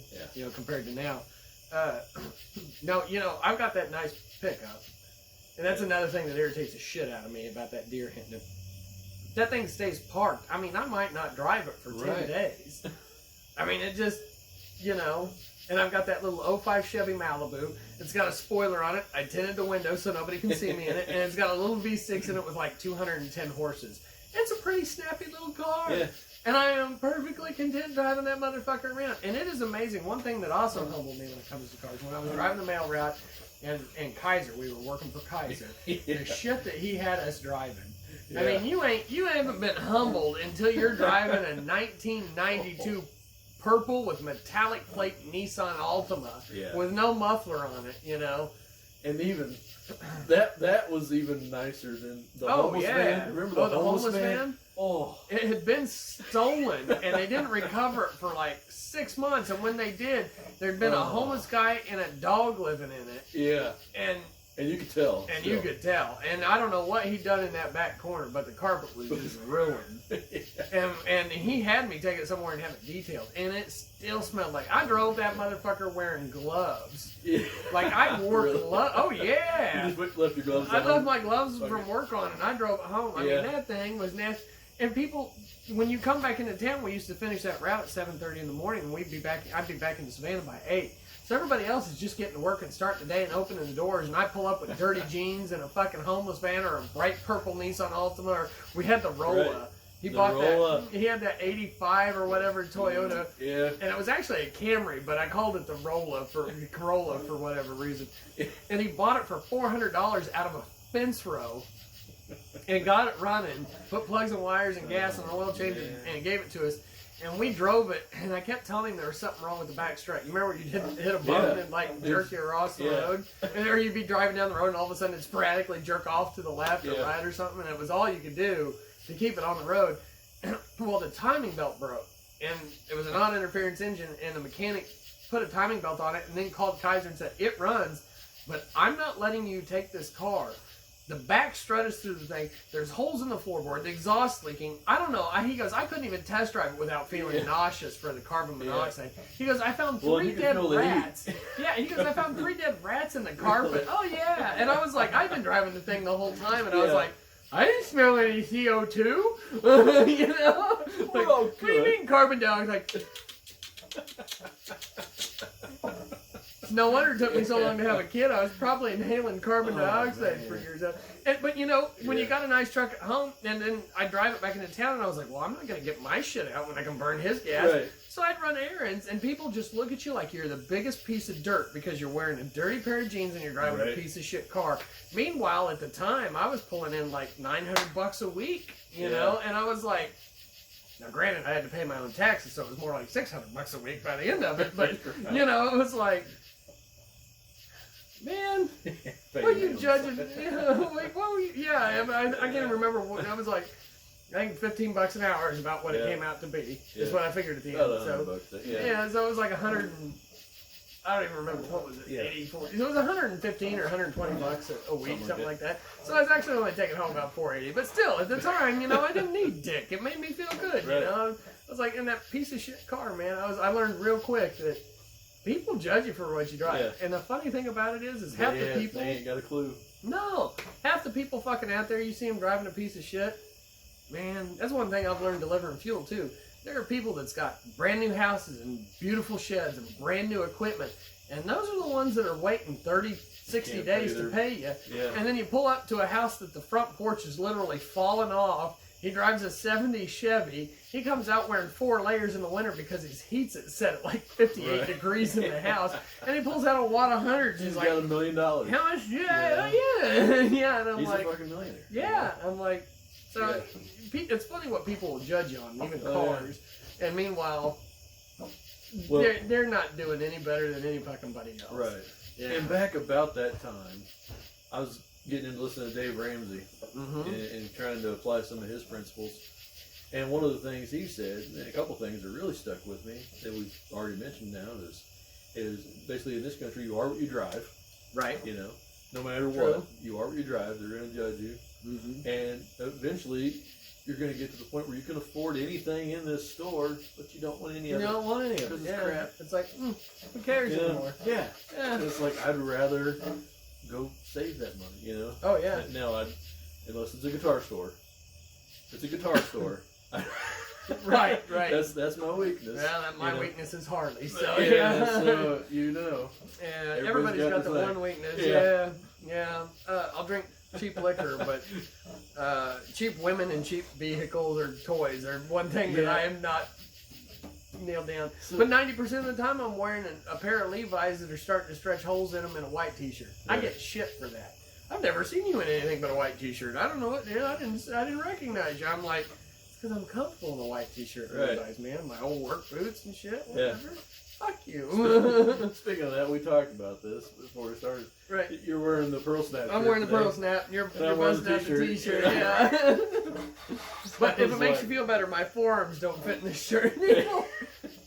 compared to now. No, I've got that nice pickup, and that's another thing that irritates the shit out of me about that deer hunting. That thing stays parked. I mean, I might not drive it for 10 days. I mean, it just, and I've got that little 05 Chevy Malibu. It's got a spoiler on it. I tinted the window so nobody can see me in it. And it's got a little V6 in it with like 210 horses. It's a pretty snappy little car. Yeah. And I am perfectly content driving that motherfucker around. And it is amazing. One thing that also humbled me when it comes to cars, when I was driving the mail route and Kaiser, we were working for Kaiser, the shit that he had us driving. Yeah. I mean, you haven't been humbled until you're driving a 1992 purple with metallic plate Nissan Altima with no muffler on it, And even that was even nicer than the homeless van. Remember the homeless van? Oh, it had been stolen and they didn't recover it for like 6 months. And when they did, there'd been a homeless guy and a dog living in it. Yeah, and you could tell. And you could tell. And I don't know what he'd done in that back corner, but the carpet was just ruined. And he had me take it somewhere and have it detailed. And it still smelled like, I drove that motherfucker wearing gloves. Yeah. Like I wore gloves. Oh yeah. You just left your gloves I on? left my gloves from work on and I drove it home. I mean, that thing was nasty. And people, when you come back into town, we used to finish that route at 7:30 in the morning, and I'd be back in Savannah by 8. So everybody else is just getting to work and starting the day and opening the doors, and I pull up with dirty jeans and a fucking homeless van or a bright purple Nissan Altima, or we had the Rolla. Right. He bought that. He had that 85 or whatever Toyota. Yeah. And it was actually a Camry, but I called it the Corolla for whatever reason. And he bought it for $400 out of a fence row. And got it running, put plugs and wires and gas and oil change and gave it to us. And we drove it, and I kept telling him there was something wrong with the back strut. You remember when you hit a bump and like jerk you across the road? And or you'd be driving down the road and all of a sudden it'd sporadically jerk off to the left or right or something, and it was all you could do to keep it on the road. Well, the timing belt broke, and it was a non-interference engine, and the mechanic put a timing belt on it and then called Kaiser and said, it runs, but I'm not letting you take this car. The back strut is through the thing. There's holes in the floorboard. The exhaust leaking. I don't know. He goes, I couldn't even test drive it without feeling nauseous for the carbon monoxide. He goes, I found 3 dead rats. Yeah, he goes, I found 3 dead rats in the carpet. Oh, yeah. And I was like, I've been driving the thing the whole time, and I was like, I didn't smell any CO2. You know? Like, what do you mean carbon dioxide? No wonder it took me so long to have a kid. I was probably inhaling carbon dioxide for years. But you know, when you got a nice truck at home, and then I drive it back into town, and I was like, well, I'm not going to get my shit out when I can burn his gas. Right. So I'd run errands, and people just look at you like you're the biggest piece of dirt because you're wearing a dirty pair of jeans and you're driving a piece of shit car. Meanwhile, at the time, I was pulling in like $900 a week, you know, and I was like, now granted, I had to pay my own taxes, so it was more like $600 a week by the end of it. But you know, it was like, man, what are you judging? Like, well, I can't remember what I was like. I think $15 an hour is about what it came out to be. Is what I figured at the end. So so it was like 100. I don't even remember what was it. 80, 40. It was 115 or $120 a week, something like that. So I was actually only taking home about $480. But still, at the time, you know, I didn't need dick. It made me feel good. You know, I was like in that piece of shit car, man. I learned real quick that people judge you for what you drive. And the funny thing about it is half the people... They ain't got a clue. No. Half the people fucking out there, you see them driving a piece of shit. Man, that's one thing I've learned delivering fuel, too. There are people that's got brand new houses and beautiful sheds and brand new equipment. And those are the ones that are waiting 30, 60 days to pay you. And then you pull up to a house that the front porch is literally falling off. He drives a 70 Chevy. He comes out wearing 4 layers in the winter because his heat's set at like 58 degrees in the house. And he pulls out a wad of hundreds. He's like, got $1 million. How much? Yeah. And I'm He's like, a fucking millionaire. Yeah. I'm like, so it's funny what people will judge you on, even cars. And meanwhile, they're not doing any better than anybody else. Right. Yeah. And back about that time, I was getting into listening to Dave Ramsey and trying to apply some of his principles. And one of the things he said, and a couple things that really stuck with me that we've already mentioned now is basically in this country you are what you drive. Right. You know, no matter what, you are what you drive. They're going to judge you. And eventually you're going to get to the point where you can afford anything in this store, but you don't want any of it. You don't want any of it. It's crap. It's like, who cares anymore? Yeah. It's like, I'd rather go save that money, you know? Oh, yeah. Now, unless it's a guitar store. If it's a guitar store. Right. That's my weakness. Yeah, my weakness is Harley. So, so, you know. Yeah, everybody's got the one weakness. Yeah. I'll drink cheap liquor, but cheap women and cheap vehicles or toys are one thing that I am not nailed down. But 90% of the time I'm wearing a pair of Levi's that are starting to stretch holes in them and a white t-shirt. I get shit for that. I've never seen you in anything but a white t-shirt. I don't know what, I didn't recognize you. I'm like, it's because I'm comfortable in a white t-shirt and Levi's, man. My old work boots and shit, whatever. Fuck you. Speaking of that, we talked about this before we started. Right. You're wearing the Pearl Snap. I'm wearing the Pearl Snap. You're busting out the t-shirt. Yeah. But if it makes you feel better, my forearms don't fit in this shirt anymore.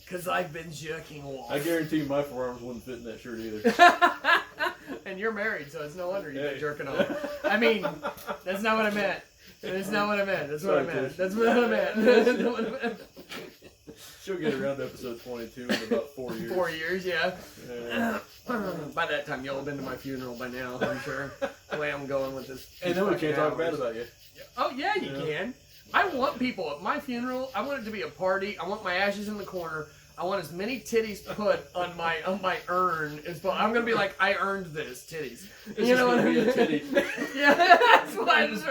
Because I've been jerking off. I guarantee my forearms wouldn't fit in that shirt either. And you're married, so it's no wonder you've been jerking off. I mean, that's not what I meant. That's not what I meant. That's what I meant. That's what I meant. That's not what I meant. She'll get around to episode 22 in about 4 years. 4 years, yeah. By that time, you'll have been to my funeral by now, I'm sure. The way I'm going with this. And then we can't talk bad about you. Oh, yeah, you can. I want people at my funeral. I want it to be a party. I want my ashes in the corner. I want as many titties put on my urn as possible. I'm gonna be like, I earned this titties. You know what I mean? Yeah, that's why I just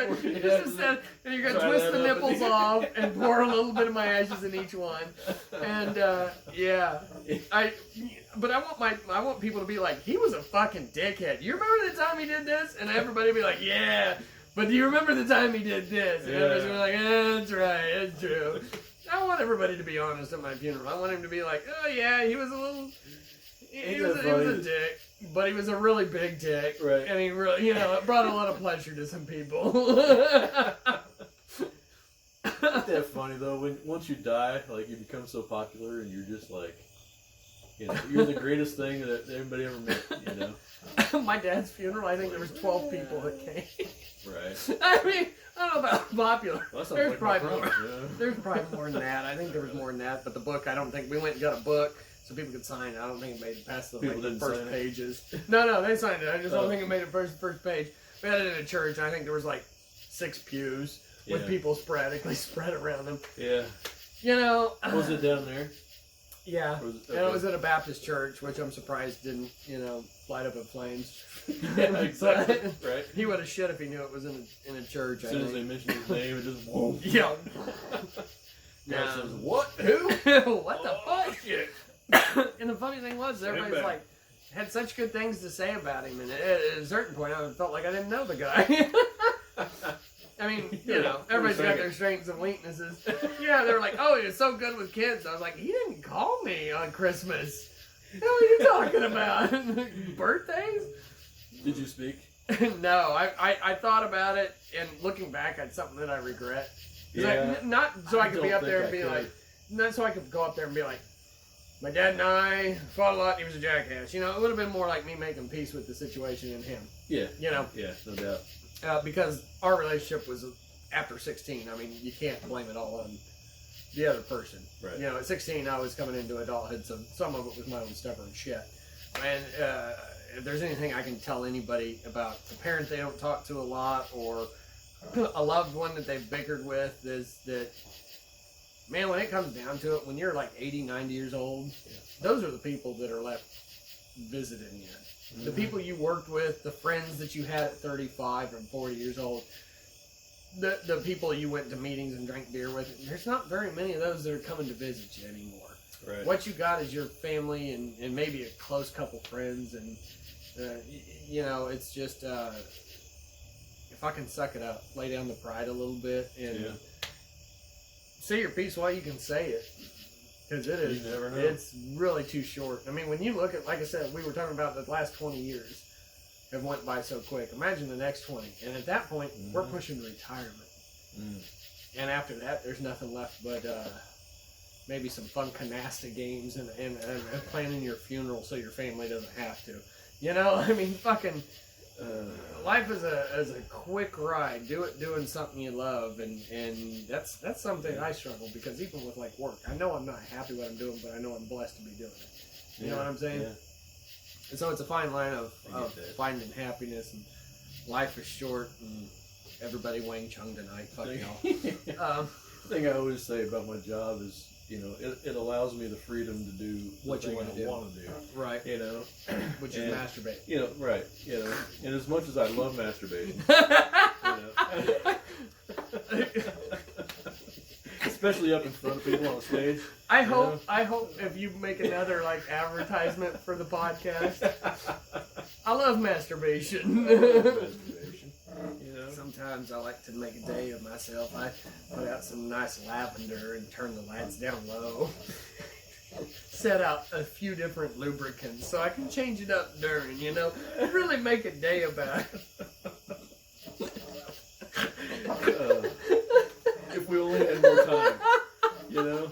said. And you're gonna twist the nipples off and pour a little bit of my ashes in each one. And but I want people to be like, he was a fucking dickhead. You remember the time he did this? And everybody be like, yeah. But do you remember the time he did this? And everybody's gonna be like, that's right, it's true. I want everybody to be honest at my funeral. I want him to be like, oh yeah, he was a little, he was a dick, but he was a really big dick, right? And he really, you know, it brought a lot of pleasure to some people. Isn't that funny though? When once you die, like you become so popular, and you're just like, you know, you're the greatest thing that anybody ever met. You know. My dad's funeral, I think there was 12 people that came. Right. I mean, I don't know about popular. Well, There's like probably more. Yeah. There's probably more than that. I think there was more than that. But the book, I don't think we went and got a book so people could sign it. I don't think it made it past the, like, the first pages. No, they signed it. I just don't think it made it first page. We had it in a church. I think there was like 6 pews with people sporadically spread around them. Yeah. You know. Was it down there? Yeah. Okay. And it was at a Baptist church, which I'm surprised didn't, you know, light up in flames. Yeah, exactly. Right. He would have shit if he knew it was in a church. As soon as they mentioned his name, it just whoa. Yeah. God says, what? Who? What the fuck? Shit. And the funny thing was, everybody's like, had such good things to say about him, and at a certain point, I felt like I didn't know the guy. I mean, you know, everybody's got their strengths and weaknesses. Yeah, they were like, oh, he was so good with kids. I was like, he didn't call me on Christmas. What are you talking about? Birthdays? Did you speak? No, I thought about it, and looking back, it's something that I regret. Yeah. Not so I could be up there and be like, not so I could go up there and be like, my dad and I fought a lot, and he was a jackass. You know, it would have been more like me making peace with the situation and him. Yeah. You know? Yeah, no doubt. Because our relationship was after 16. I mean, you can't blame it all on the other person. Right. You know, at 16, I was coming into adulthood, so some of it was my own stubborn shit. And if there's anything I can tell anybody about a parent they don't talk to a lot, or a loved one that they've bickered with, is that, man, when it comes down to it, when you're like 80, 90 years old, those are the people that are left visiting you. Mm-hmm. The people you worked with, the friends that you had at 35 and 40 years old, the people you went to meetings and drank beer with, there's not very many of those that are coming to visit you anymore. Right. What you got is your family and maybe a close couple friends, and you know, it's just if I can suck it up, lay down the pride a little bit, and say your piece while you can say it, because You never know. it's really too short. I mean, when you look at, like I said, we were talking about the last 20 years have went by so quick. Imagine the next 20, and at that point, we're pushing retirement. And after that, there's nothing left but maybe some fun canasta games and planning your funeral so your family doesn't have to. You know, I mean, fucking life is a quick ride. Do it doing something you love, and that's something I struggle, because even with like work, I know I'm not happy what I'm doing, but I know I'm blessed to be doing it. You know what I'm saying? Yeah. And so it's a fine line of finding happiness, and life is short, and everybody Wang Chung tonight. Fuck y'all. The thing I always say about my job is, you know, it allows me the freedom to do What you want to do. Right. You know, Which is masturbate. You know, right. You know, and as much as I love masturbation, you know, especially up in front of people on stage. I hope if you make another like advertisement for the podcast, I love masturbation. You know? Sometimes I like to make a day of myself. I put out some nice lavender and turn the lights down low. Set out a few different lubricants so I can change it up during, you know, really make a day about it. If we only had more time, you know?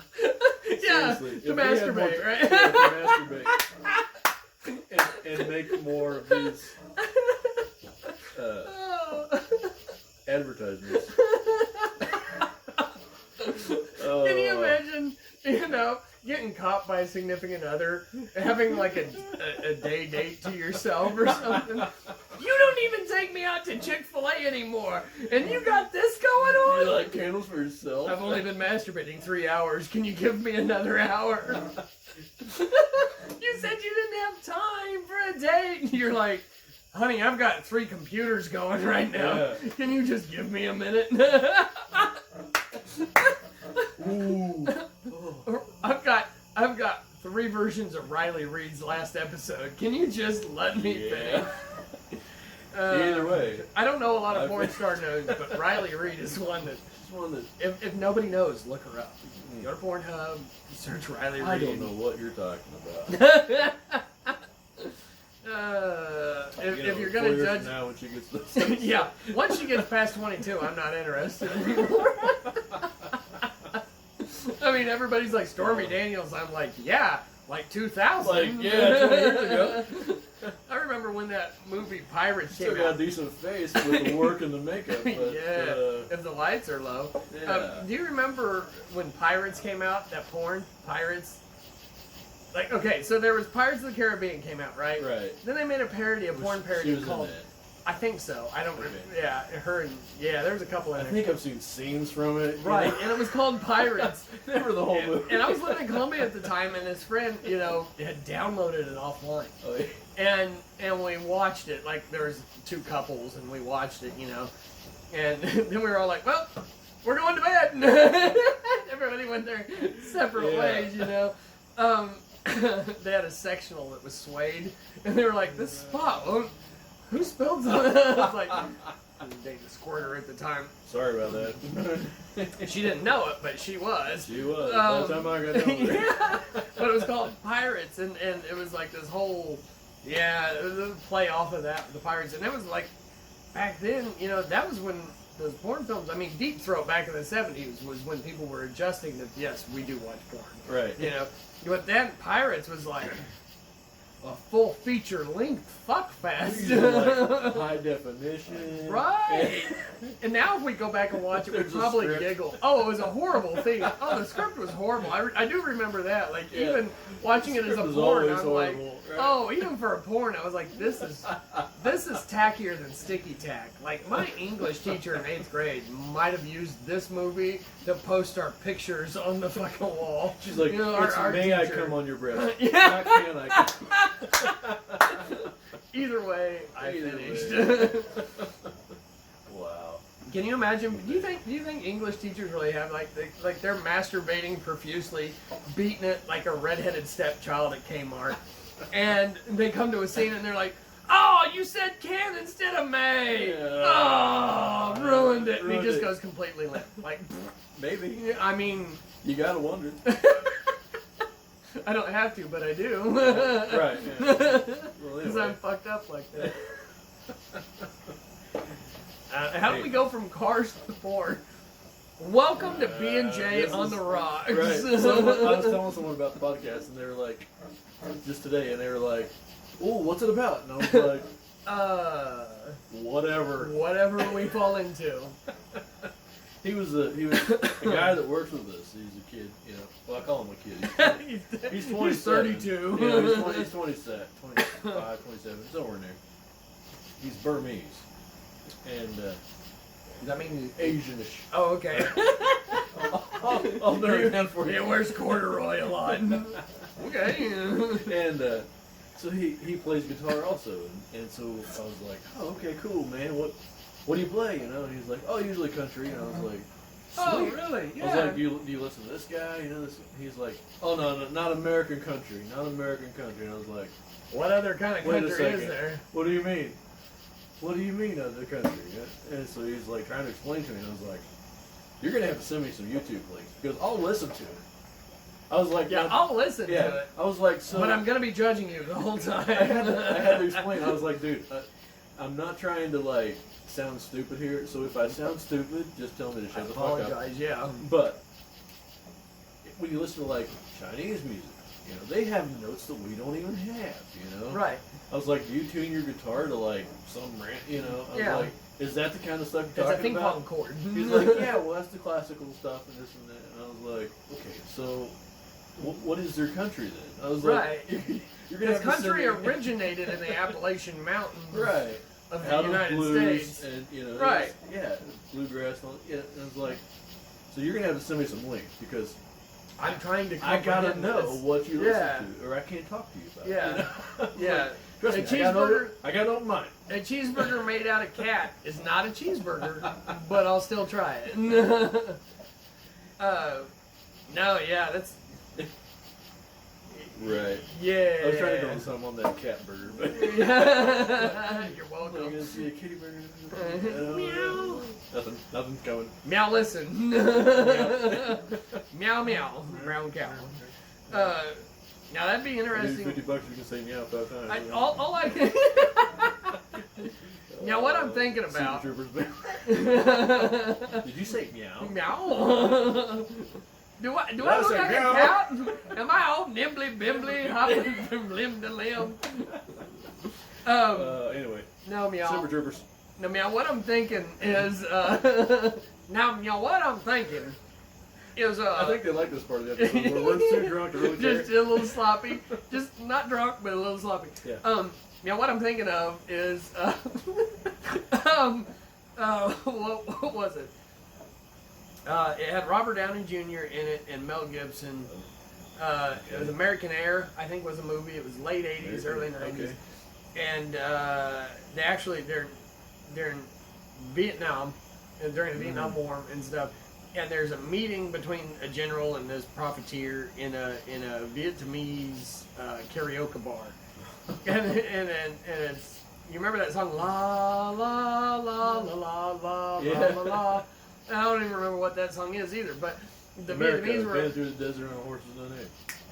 Yeah, Seriously, to masturbate, right? Yeah, to masturbate. And make more of these advertisements. Can you imagine, you know, getting caught by a significant other, having like a day date to yourself or something? You don't even take me out to Chick-fil-A anymore, and you got this going on? You light candles for yourself? I've only been masturbating 3 hours. Can you give me another hour? You said you didn't have time for a date. You're like, honey, I've got 3 computers going right now. Yeah. Can you just give me a minute? Ooh. I've got 3 versions of Riley Reid's last episode. Can you just let me finish? Either way. I don't know a lot of porn star names, but Riley Reid is one that. If nobody knows, look her up. Go to Pornhub, search Riley Reid. I don't know what you're talking about. If you're gonna judge now when she gets this. yeah, once she gets past 22, I'm not interested anymore. I mean, everybody's like Stormy Daniels. I'm like, yeah, like 2000. Like, yeah, 20 years ago. I remember when that movie Pirates Still came got out. a decent face with the work and the makeup. But, yeah, if the lights are low. Yeah. Do you remember when Pirates came out? That porn, Pirates. Like, okay, so there was Pirates of the Caribbean came out, right? Right. Then they made a parody, a porn She parody was in called. that. I think so. I don't remember. Okay. Yeah, her and there was a couple in I there. think I've seen scenes from it. Right, and it was called Pirates. Never the whole movie. And I was living in Columbia at the time, and his friend, had downloaded it offline. Oh, yeah. And we watched it. Like, there was two couples, and we watched it, And then we were all like, well, we're going to bed. Everybody went their separate ways, They had a sectional that was suede, and they were like, this spot, who spilled something? I was like, I was dating a squirter at the time. Sorry about that. She didn't know it, but she was. She was. By the time I got down there. Yeah, but it was called Pirates, and it was like this whole, it was a play off of that, the Pirates, and it was like, back then, that was when those porn films, I mean, Deep Throat back in the 70s was when people were adjusting that, yes, we do watch porn. Right. But then Pirates was like a full feature length fuck fest. Like high definition. Right. And now if we go back and watch it, we'd There's a probably script. giggle. Oh, it was a horrible thing. Oh, the script was horrible. I do remember that. Like, even watching it as a Script is porn, always I'm like, horrible, right? oh, even for a porn, I was like, this is tackier than sticky tack. Like, my English teacher in 8th grade might have used this movie to post our pictures on the fucking wall. She's like, our may I teacher. come on your breast? Yeah. Not can I come. Either way, I Either finished. way. Wow. Can you imagine? Do you think English teachers really have like they're masturbating profusely, beating it like a redheaded stepchild at Kmart, and they come to a scene and they're like, "Oh, you said can instead of may. Yeah. Oh, ruined it." And he Ruined just it. goes completely limp. Like, Maybe. I mean, You gotta wonder. I don't have to, but I do. Right. Yeah. Well, Because anyway. I'm fucked up like that. How do we go from cars to porn? Welcome to B&J this on is- the Rocks. Right. I was telling someone about the podcast, and they were like, just today, and they were like, "Oh, what's it about?" And I was like, "Whatever." Whatever we fall into. He was a guy that works with us. He's a kid, Well, I call him a kid. He's 27. He's 32. Yeah, he's 27, 25, 27, somewhere in there. He's Burmese. And Does that mean Asianish. Oh, okay. I'll narrow it down for He you. wears corduroy a lot. Okay. And so he plays guitar also. And so I was like, oh, okay, cool, man. What do you play? And he's like, oh, usually country. And I was like, Oh, sweet. really? Yeah. I was like, do you listen to this guy? He's like, oh, no, not American country. Not American country. And I was like, What other kind of wait a country second. is there? What do you mean? What do you mean other country? And so he's like trying to explain to me, and I was like, you're going to have to send me some YouTube links, because I'll listen to it. I was like, Yeah, I'll listen yeah. to it. I was like, so. But I'm going to be judging you the whole time. I had to explain. I was like, dude, I'm not trying to like sound stupid here. So if I sound stupid, just tell me to shut the fuck up. Apologize, yeah. But when you listen to like Chinese music, they have notes that we don't even have. Right. I was like, do you tune your guitar to like some rant? I was Yeah. like, is that the kind of stuff It's you're a talking ping about? pong chord. He's like, yeah, well, that's the classical stuff and this and that. And I was like, okay, so what is their country then? I was Right. like, you're gonna This have to send country me- originated in the Appalachian Mountains right of the out of United blues States. and Right. yeah, bluegrass. And all, yeah, and I was like, so you're gonna have to send me some links because I'm trying to I gotta comprehend know this. what you Yeah. listen to, or I can't talk to you about Yeah. it. Yeah. Like, trust A me, I cheeseburger- got no mind. A cheeseburger made out of cat is not a cheeseburger, but I'll still try it. No, yeah, that's. Right. Yeah. I was trying to go on something on that cat burger, but You're I'm welcome. gonna see a kitty burger. Meow. Nothing's coming. Meow, listen. Meow, meow. Brown cow. Now that'd be I give you interesting. $50, you can say meow 5 times. All I can. Now what I'm thinking about. Super Troopers. Did you say meow? Meow. Do I I look say like meow? a cat? Am I all nimbly bimbly hopping from limb to limb? Anyway, No meow. Super Troopers. No meow. What I'm thinking is now meow. What I'm thinking is I think they like this part of the episode where we're too drunk to really care. just a little sloppy, just not drunk but a little sloppy. Yeah. Meow. What I'm thinking of is what was it? It had Robert Downey Jr. in it and Mel Gibson. It was American Air, I think was a movie. It was late 80s, early 90s. Okay. And they're in Vietnam during the Vietnam War and stuff. And there's a meeting between a general and this profiteer in a Vietnamese karaoke bar. and it's, you remember that song la la la la la la la la la. I don't even remember what that song is either, but the America, Vietnamese were been through the desert on horses on it.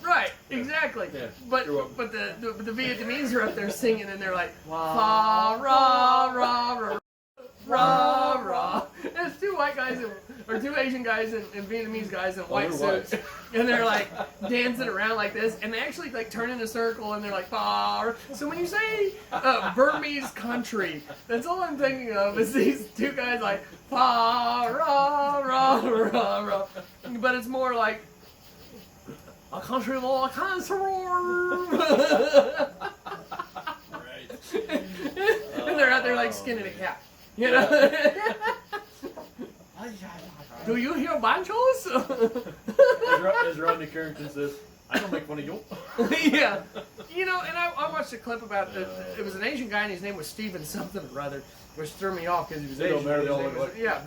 right, exactly. Yeah, But you're welcome. but the Vietnamese are up there singing and they're like fa ra ra ra ra ra. And it's two white guys or two Asian guys and Vietnamese guys in white they're suits, white. and they're like dancing around like this, and they actually like turn in a circle and they're like fa. So when you say Burmese country, that's all I'm thinking of is these two guys like fa ra ra ra ra. But it's more like a country law cancer. Right. And they're out there like skinning a cat. You know? Do you hear banjos? As Rodney Carrington says, I don't make fun of you. Yeah. You know, and I watched a clip about it was an Asian guy and his name was Steven something or other, which threw me off because he was They don't Asian. matter, they His all name look was- like- yeah.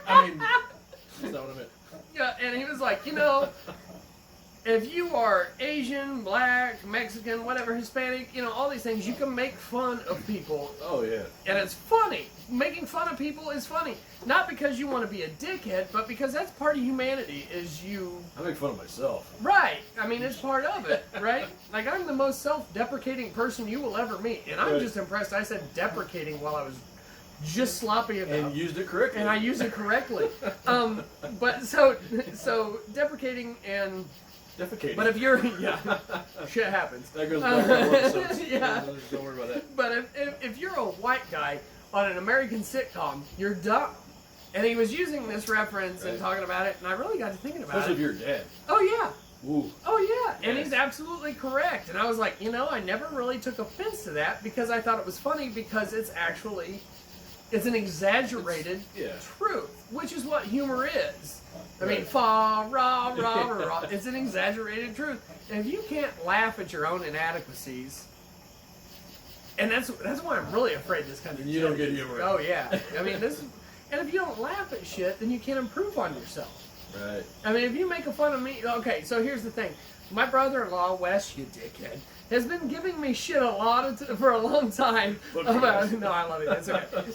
I mean, that's not what I meant. Yeah, and he was like, you know, if you are Asian, black, Mexican, whatever, Hispanic, you know, all these things, you can make fun of people. Oh, yeah. And it's funny. Making fun of people is funny. Not because you want to be a dickhead, but because that's part of humanity, is you... I make fun of myself. Right. I mean, it's part of it, right? Like, I'm the most self-deprecating person you will ever meet. And I'm Right. just impressed I said deprecating while I was just sloppy enough. And used it correctly. And I use it correctly. But so deprecating and... Defecating. But if you're... Yeah. Shit happens. That goes back to our episodes. Yeah. Don't worry about that. But if you're a white guy on an American sitcom, you're dumb. And he was using this reference and Right. talking about it, and I really got to thinking about Especially it. if you're dead. Oh, yeah. Ooh. Oh, yeah. And Yes. he's absolutely correct. And I was like, you know, I never really took offense to that because I thought it was funny because it's actually... It's an exaggerated Yeah. truth, which is what humor is. I mean, Right. fa, ra, ra, ra, ra. It's an exaggerated truth. And if you can't laugh at your own inadequacies, and that's why I'm really afraid this country. You don't get humor. Oh yeah. I mean, and if you don't laugh at shit, then you can't improve on yourself. Right. I mean, if you make a fun of me, okay. So here's the thing: my brother-in-law, Wes, you dickhead, has been giving me shit for a long time about. No, I love it. That's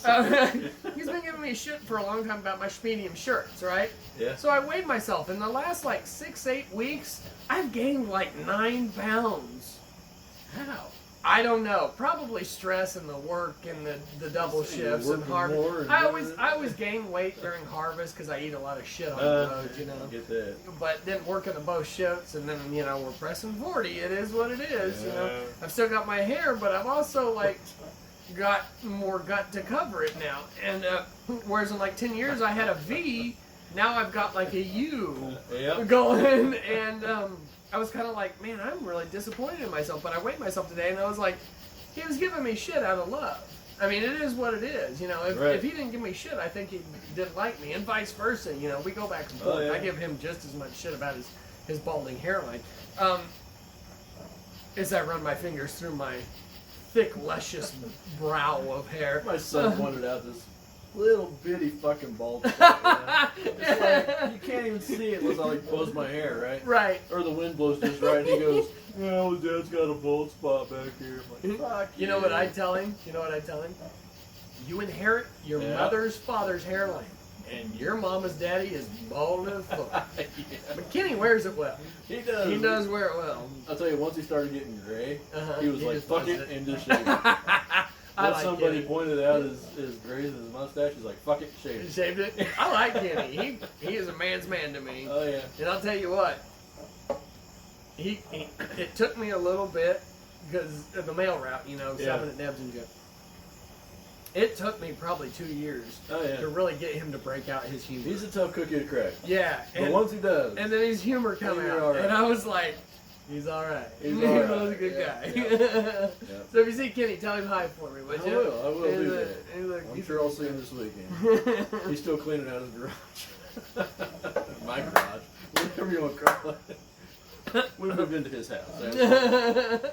okay. He's been giving me shit for a long time about my medium shirts, right? Yeah. So I weighed myself. In the last like 6-8 weeks, I've gained like 9 pounds. How? I don't know. Probably stress and the work and the double So you're shifts and working more harvest. and I always gain weight during harvest because I eat a lot of shit on the road, you know. I get that. But then working the both shifts, and then you know we're pressing 40. It is what it is, you know. Yeah. I've still got my hair, but I've also like got more gut to cover it now. And whereas in like 10 years I had a V, now I've got like a U Yep. going, and I was kind of like, man, I'm really disappointed in myself. But I weighed myself today, and I was like, he was giving me shit out of love. I mean, it is what it is, you know. If he didn't give me shit, I think he didn't like me, and vice versa. You know, we go back and forth. Oh, yeah. I give him just as much shit about his balding hairline. As I run my fingers through my thick, luscious brow of hair. My son pointed out this little bitty fucking bald spot. You know? It's like, you can't even see it unless I like blows my hair, right? Right. Or the wind blows just right, and he goes, Oh, Dad's got a bald spot back here. I'm like, fuck You know what I tell him? You know what I tell him? You inherit your mother's father's hairline, and your mama's daddy is bald as fuck. Yeah. But Kenny wears it well. He does. He does wear it well. I'll tell you, once he started getting gray, Uh-huh. he was like, just fuck does it, and just shaved it. I Once like somebody Kenny. pointed out his grays and his mustache, he's like, fuck it, shave He it. shaved it. I like Kenny. He is a man's man to me. Oh, yeah. And I'll tell you what, it took me a little bit because of the mail route, you know, stopping at Nebs and Jim. It took me probably 2 years Oh, yeah. to really get him to break out his humor. He's a tough cookie to crack. Yeah, But once he does, and then his humor come He's out, all right. and I was like, he's all right. He's He all right. was a good Yeah, guy. yeah. So if you see Kenny, tell him hi for me, would I you? will. I will do He's that. he's I'm sure I'll see him this weekend. He's still cleaning out his garage. My garage. Whatever you want to call it. We moved into his house. Everybody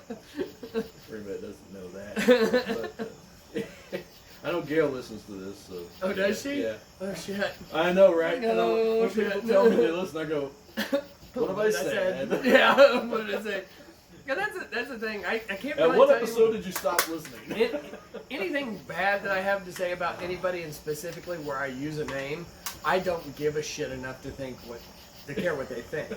doesn't know that. But, I know Gail listens to this, so. Oh, does she? Yeah. Oh shit. I know, right? Oh, When people shit. tell me they listen, I go, what have I said? said? Yeah, what did I say? Yeah, that's the thing. I can't At really what tell episode you did you stop listening? anything bad that I have to say about anybody, and specifically where I use a name. I don't give a shit enough to care what they think.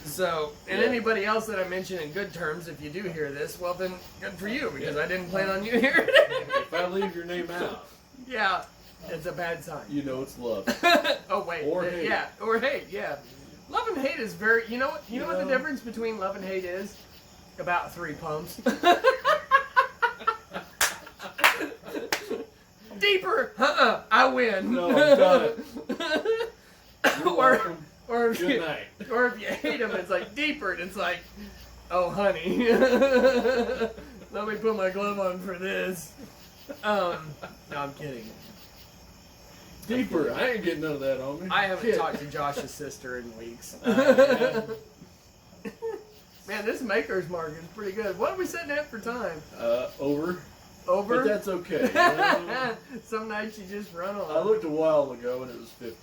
So, and Yeah. anybody else that I mention in good terms, if you do hear this, well then, good for you, because I didn't plan on you hearing it. If I leave your name out, Yeah, it's a bad sign. you know it's love. Oh wait, Or hate. Yeah, or hate. Yeah, love and hate is very. You know what? You know what the know? difference between love and hate is? About 3 pumps. Deeper. I win. No, I'm done. You're or welcome. or if Good you, night. or if you hate them, it's like deeper, and it's like, oh honey, let me put my glove on for this. No, I'm kidding. Deeper. I ain't getting none of that on me. I haven't Shit. talked to Josh's sister in weeks. Yeah. Man, this maker's mark is pretty good. What are we setting at for time? Over. Over? But that's okay. Some nights you just run on. I looked a while ago and it was 50.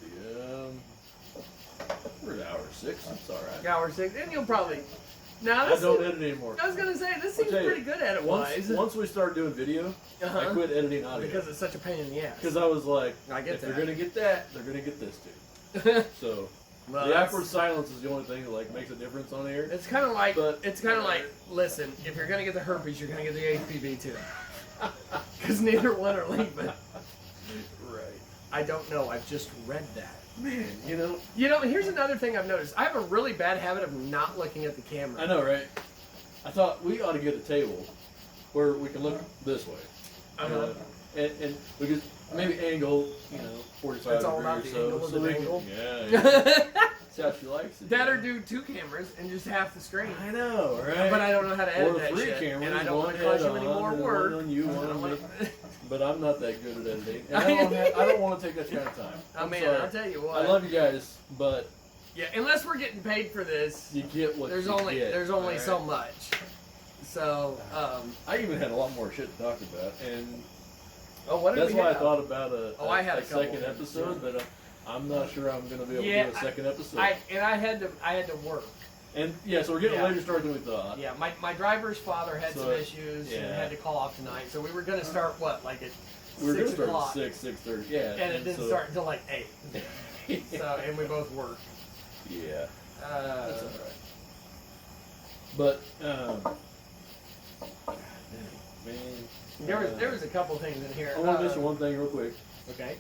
We're at hour 6. It's all right. Hour 6, and you'll probably. Now I this don't is, edit anymore. I was gonna say this seems tell you, pretty good at it wise. Once we start doing video, I Uh-huh. quit editing audio. Because it's such a pain in the ass. Because I was like, I get if that. they're gonna get that, they're gonna get this too. So Well, the that's- awkward silence is the only thing that like makes a difference on air. It's kind of like But- listen, if you're gonna get the herpes, you're gonna get the HPV too. Because neither one are leaving. Right. I don't know. I've just read that. Man, you know. You know, here's another thing I've noticed. I have a really bad habit of not looking at the camera. I know, right? I thought we ought to get a table where we can look this way. Uh-huh. And we could maybe angle, 45 That's all about degrees the angle of so the we can- angle. Yeah. That's how she likes it. That or do 2 cameras and just half the screen. I know, right? But I don't know how to edit or that 3 shit. cameras, And I don't want one to cause head you any on, more and work. One on you, I one don't on me. wanna- But I'm not that good at editing. And I don't want to take that kind of time. Oh I'm man, sorry. I'll tell you what. I love you guys, but Yeah, unless we're getting paid for this, you get what there's you only get, there's only all so right? much. So, I even had a lot more shit to talk about, and oh, what did that's we why I have? thought about I had a couple second things, episode, yeah. but I'm not sure I'm going to be able Yeah, to do a second episode. I had to work. And yeah, so we're getting Yeah. a later start than we thought. Yeah, my driver's father had So, some issues and yeah. had to call off tonight. So we were gonna start at We were going 6 to start o'clock, at 6:30. Yeah, and it didn't so, start until like 8. So and we both worked. Yeah, Uh, that's all right. But God dang, man, there was a couple things in here. I want to mention one thing real quick. Okay.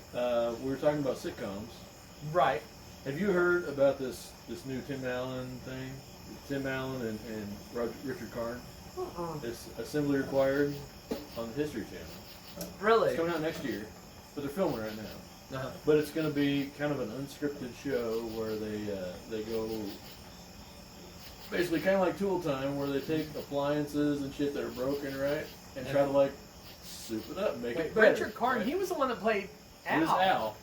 We were talking about sitcoms. Right. Have you heard about this new Tim Allen thing? Tim Allen and Richard Karn. It's Assembly Required on the History Channel. Really? It's coming out next year, but they're filming right now. Uh-huh. But it's going to be kind of an unscripted show where they go basically kind of like Tool Time, where they take appliances and shit that are broken, right, and try to like soup it up, and make it better. Richard Karn, right? he was the one that played Al. He was Al.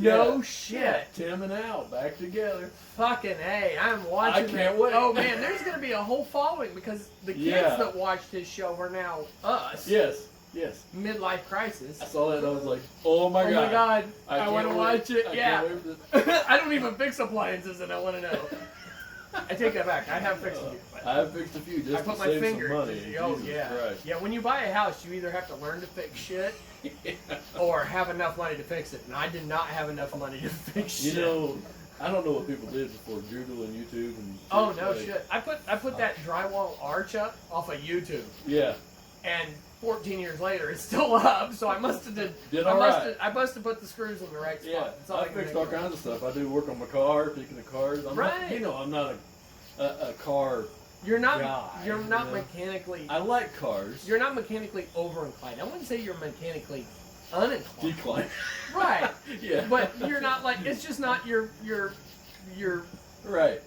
No Yeah. shit. Yeah, Tim and Al back together. Fucking A, I'm watching I can't that. wait. Oh man, there's gonna be a whole following because the kids Yeah. that watched his show are now us. Yes. Midlife crisis. I saw that and I was like, oh my Oh god. my god, I can't want to wait. watch it. I Yeah. can't wait for this. I don't even fix appliances and I want to know. I take that back. I have fixed a few. I have fixed a few just I put to my save finger. some money. Oh Jesus yeah, Christ. yeah. When you buy a house, you either have to learn to fix shit, or have enough money to fix it. And I did not have enough money to fix shit. You know, I don't know what people did before Google and YouTube and. Oh no shit! I put that drywall arch up off of YouTube. Yeah. And 14 years later, it's still up. So I must have I must have put the screws in the right spot. Yeah. That's all I fixed all kinds of stuff. I do work on my car, picking the cars. I'm Right. Not, you know, I'm not a car. You're not guy, you're not you know? mechanically. I like cars. You're not mechanically over inclined. I wouldn't say you're mechanically uninclined. Decline. Right. Yeah. But you're not like it's just not your Right.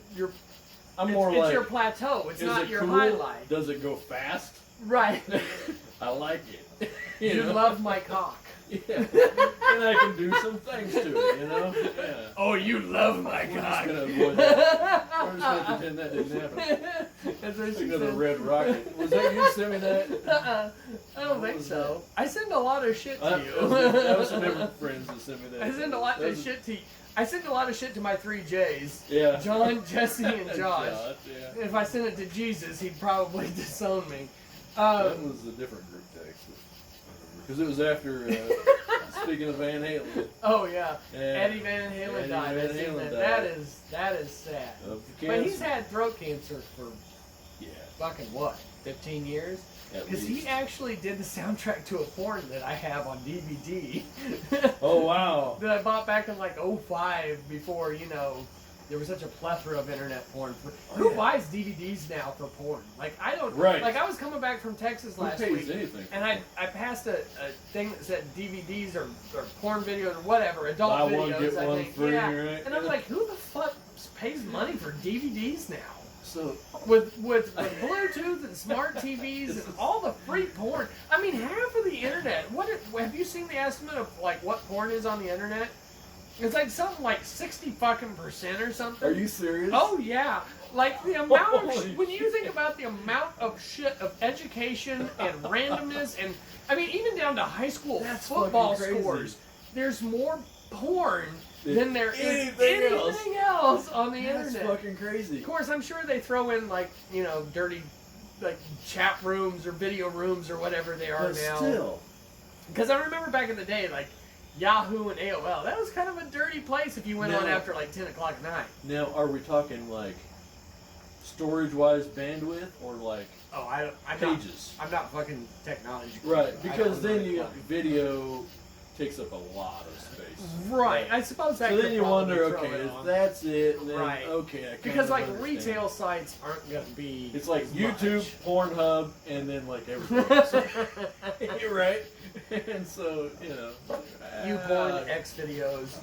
I'm more it's like. your plateau. It's is not it your cool? highlight. Does it go fast? Right. I like it. You know? love my cock. Yeah. And I can do some things to it, you know? Yeah. Oh, you love my We're cock. just gonna avoid that. We're just gonna pretend that didn't happen. That's what she Another said. red rocket. Was that you sent me that? I don't think so. I send a lot of shit to you. That was some different friends that sent me that. I send a lot of shit to you. I send a lot of shit to my 3 J's. Yeah. John, Jesse, and Josh. Yeah. If I sent it to Jesus, he'd probably disown me. That was a different group text. Because it was after, speaking of Van Halen. Oh yeah, Yeah. Eddie Van Halen Eddie died. Van I've seen Halen that. died. That is sad. Of But he's cancer. had throat cancer for Yeah. fucking what, 15 years? At Because least. he actually did the soundtrack to a porn that I have on DVD. Oh, wow. That I bought back in like 05 before, you know, there was such a plethora of internet porn. Who buys DVDs now for porn? Like, I don't. Right. Like, I was coming back from Texas Who last pays week. anything? And I passed a thing that said DVDs or porn videos or whatever, adult Buy videos, one, get I one think. free, Yeah. right? And I'm like, who the fuck pays money for DVDs now? So, With Bluetooth and smart TVs and all the free porn. I mean, half of the internet. Have you seen the estimate of like what porn is on the internet? It's like something like 60% or something. are you serious? Oh yeah, like the amount of Holy when you think about the amount of shit of education and randomness, and I mean even down to high school That's football fucking crazy. scores. There's more porn than there is Anything anything else on the That's internet. fucking crazy. Of course, I'm sure they throw in like dirty like chat rooms or video rooms or whatever they are But now. still. Because I remember back in the day, like Yahoo and AOL, that was kind of a dirty place if you went on No. after like 10 o'clock at night. Now, are we talking like storage-wise bandwidth or like Oh, I'm pages? I'm not fucking technology. Right, I because don't then really you fucking- video takes up a lot of space. Right, I suppose that. So could then you probably wonder, throw okay, it if on. that's it, then Right. okay, I kind Because of like understand. retail sites aren't gonna be. It's like as YouTube, much. Pornhub, and then like everything else. You're right. And so, You porn X videos.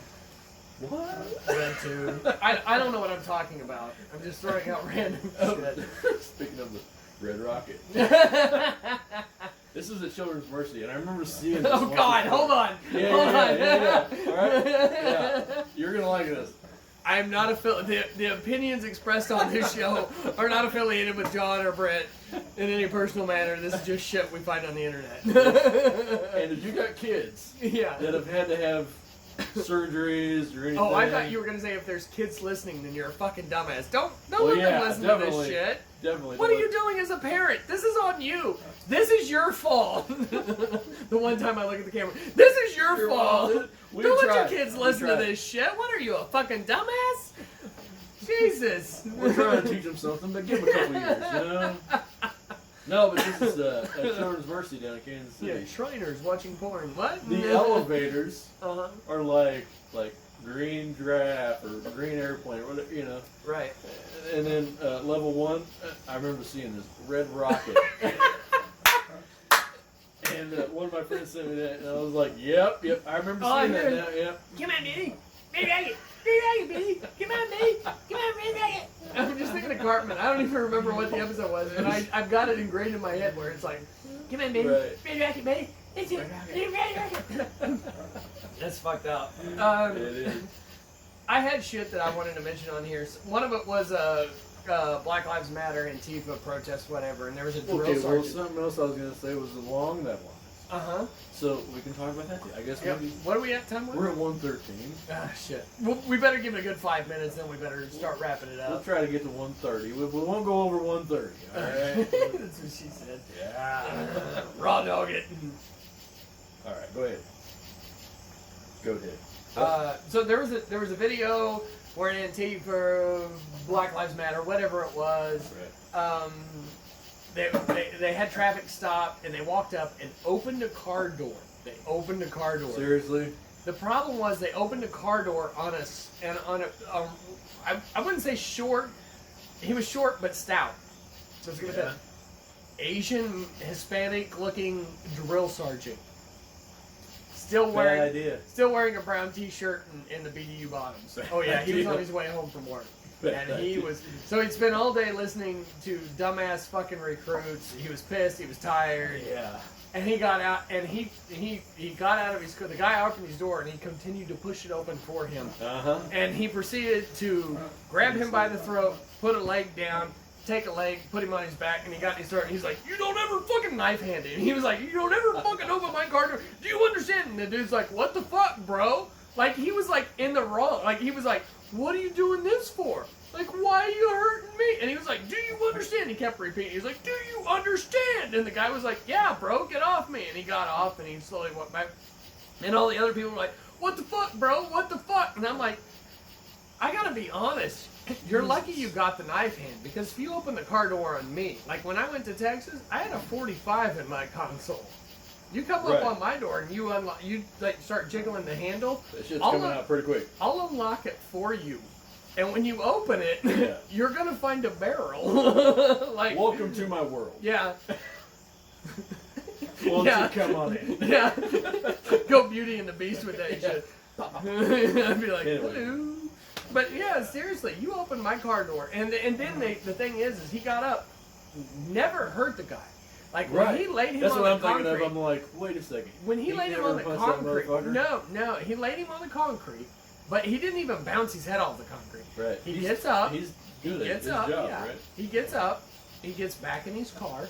What? RedTube. I don't know what I'm talking about. I'm just throwing out random shit. Speaking of the Red Rocket. This is a Children's Mercy, and I remember seeing this. Oh once God, before. hold on. Yeah, Hold yeah, on. yeah. All right? Yeah. You're going to like this. I am not the opinions expressed on this show are not affiliated with John or Brett in any personal manner. This is just shit we find on the internet. And if you got kids Yeah. that have had to have surgeries or anything. Oh, I thought you were gonna say if there's kids listening, then you're a fucking dumbass. Don't Well, let yeah, them listen to definitely. this shit. Definitely. What are you doing as a parent? This is on you. This is your fault. The one time I look at the camera, this is your fault. We Don't let tried. your kids We listen to tried. this shit. What are you, a fucking dumbass? Jesus. We're trying to teach them something, but give them a couple years, No, but this is a Children's Mercy down in Kansas City. Yeah, Shriners watching porn. What? The elevators Uh-huh. are like green giraffe or green airplane or whatever, Right. And then level 1, I remember seeing this red rocket. And one of my friends sent me that, and I was like, yep. I remember Oh, seeing I that hear now, yep. Come on, Billy. Baby Ragged. Baby Ragged, Billy. Come on, Billy. Come on, Baby Ragged. I'm just thinking of Cartman. I don't even remember what the episode was, but I've got it ingrained in my head where it's like, come on, baby. Right. Baby Ragged, baby. It's it. Baby Ragged. That's fucked up. It is. I had shit that I wanted to mention on here. One of it was Black Lives Matter, Antifa protest, whatever, and there was a drill Okay, well, sergeant. something else I was going to say was along that line. Uh-huh. So we can talk about that too. I guess Yep. maybe What are we at time-wise? we're at 1:13. Ah, shit. We better give it a good 5 minutes, then we better start wrapping it We'll up. try to get to 1:30. We won't go over 1:30. All right. That's what she said. Yeah. Raw dog it. All right. Go ahead. Go ahead. So there was a video where an Antifa, Black Lives Matter, whatever it was, Right. they had traffic stopped and they walked up and opened a car door. They opened a car door. Seriously? The problem was they opened a car door on I wouldn't say short. He was short but stout. So it's gonna be an Asian Hispanic looking drill sergeant. Still wearing a brown T-shirt and the BDU bottoms. Oh yeah, he was on his way home from work, and he was. So he'd spent all day listening to dumbass fucking recruits. He was pissed. He was tired. Yeah. And he got out, and he got out of his car. The guy opened his door, and he continued to push it open for him. Uh-huh. And he proceeded to grab him by the throat, put a leg down, take a leg, put him on his back, and he got in his throat, and he's like, "You don't ever fucking knife hand him." He was like, "You don't ever fucking open my car door. Do you understand?" And the dude's like, "What the fuck, bro?" Like, he was like in the wrong. Like, he was like, "What are you doing this for? Like, why are you hurting me?" And he was like, "Do you understand?" He kept repeating. He was like, "Do you understand?" And the guy was like, "Yeah, bro, get off me." And he got off, and he slowly went back. And all the other people were like, "What the fuck, bro? What the fuck?" And I'm like, I gotta be honest. You're lucky you got the knife hand, because if you open the car door on me, like when I went to Texas, I had a 45 in my console. You come up on my door and you unlock, you like start jiggling the handle. That shit's coming out pretty quick. I'll unlock it for you, and when you open it, you're gonna find a barrel. Like, welcome to my world. Yeah. Won't you come on in? Yeah. Go Beauty and the Beast with that shit. I'd be like, hello. But yeah, seriously, you opened my car door, and then the thing is he got up, never hurt the guy. Like when he laid him That's on what the I'm concrete. thinking of. I'm like, wait a second. When he laid him on the never concrete, punched that no, he laid him on the concrete, but he didn't even bounce his head off the concrete. Right. He gets up. He's good He at gets his up. job, Yeah. right? He gets up. He gets back in his car,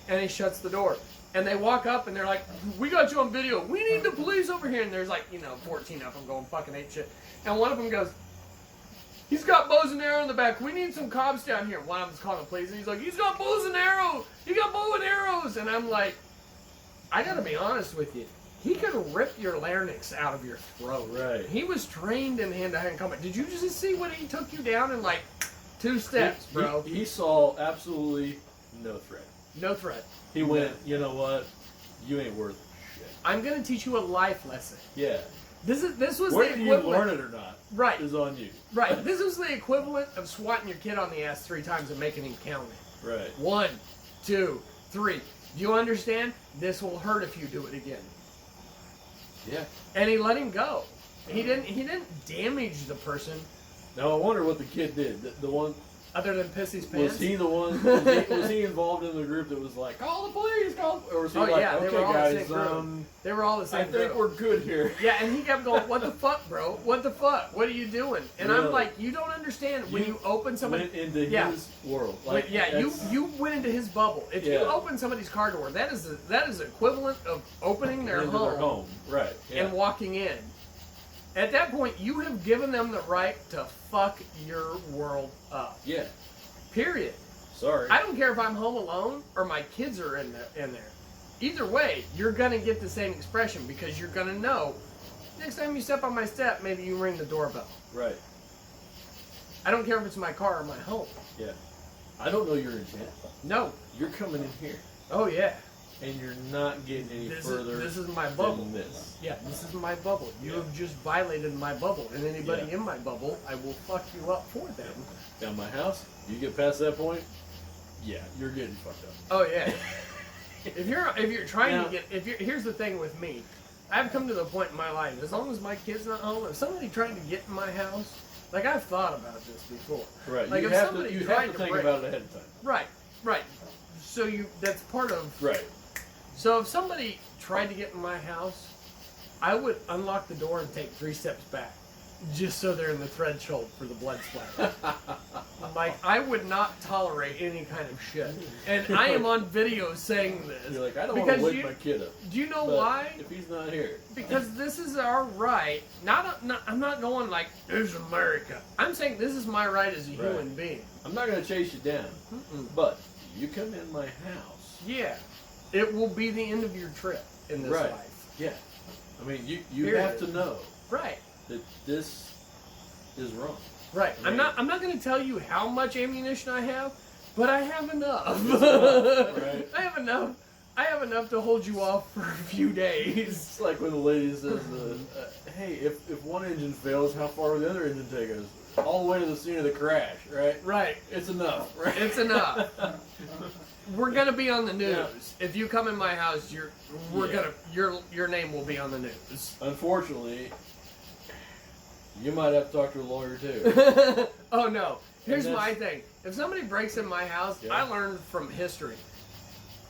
and he shuts the door. And they walk up and they're like, "We got you on video. We need the police over here." And there's like, 14 of them going fucking ape shit. And one of them goes, "He's got bows and arrows in the back. We need some cops down here." One of them's calling the police, and he's like, "He's got bows and arrows. He got bow and arrows." And I'm like, I gotta be honest with you. He could rip your larynx out of your throat. Right. He was trained in hand-to-hand combat. Did you just see when he took you down in like 2 steps, bro? He saw absolutely no threat. No threat. He went, you know what? You ain't worth shit. I'm gonna teach you a life lesson. Yeah. This was Whether the you equivalent. learn it or not, Right. is on you. Right. This was the equivalent of swatting your kid on the ass 3 times and making him count it. Right. 1, 2, 3. Do you understand? This will hurt if you do it again. Yeah. And he let him go. He didn't damage the person. Now I wonder what the kid did. The one. Other than piss his pants. Was he the one? Was he involved in the group that was like, "Call the police, call"? Or was he like, yeah, "Okay, they were all the guys, same group. They were all the I same think group. we're good here." Yeah, and he kept going, "What the fuck, bro? What the fuck? What are you doing?" And Really? I'm like, "You don't understand. When you open somebody, went into his world. Like, you went into his bubble. If you open somebody's car door, that is equivalent of opening their home, right? and walking in. At that point, you have given them the right to fuck your world up. Yeah. Period. Sorry. I don't care if I'm home alone or my kids are in there. Either way, you're gonna get the same expression because you're gonna know. Next time you step on my step, maybe you ring the doorbell. Right. I don't care if it's my car or my home. Yeah. I don't know your intent. No. You're coming in here, Oh yeah. and you're not getting any further. This is my bubble. Than this. Yeah, this is my bubble. You have just violated my bubble, and anybody in my bubble, I will fuck you up for them. Down my house, you get past that point, yeah, you're getting fucked up. Oh yeah. if you're trying to get here's the thing with me, I've come to the point in my life. As long as my kid's not home, if somebody trying to get in my house, like I've thought about this before. Right. Like you if have somebody to tried think break, about it ahead of time. Right. So that's part of. Right. So if somebody tried to get in my house, I would unlock the door and take 3 steps back. just so they're in the threshold for the blood splatter. Like, I would not tolerate any kind of shit. And I am on video saying this. You're like, I don't want to because wake my kid up. Do you know but why? If he's not here. Because this is our right. I'm not going like, there's America. I'm saying this is my right as a human being. I'm not going to chase you down. But you come in my house. Yeah. It will be the end of your trip in this life. Yeah. I mean, you have to know. Right. That this is wrong. Right. I mean, I'm not going to tell you how much ammunition I have, but I have enough. Right. I have enough. I have enough to hold you off for a few days. It's like when the lady says, "Hey, if one engine fails, how far will the other engine take us? All the way to the scene of the crash, right? Right. It's enough, right? It's enough. We're gonna be on the news. Yeah. If you come in my house, your name will be on the news. Unfortunately, you might have to talk to a lawyer too. Oh no. Here's my thing. If somebody breaks in my house, I learned from history.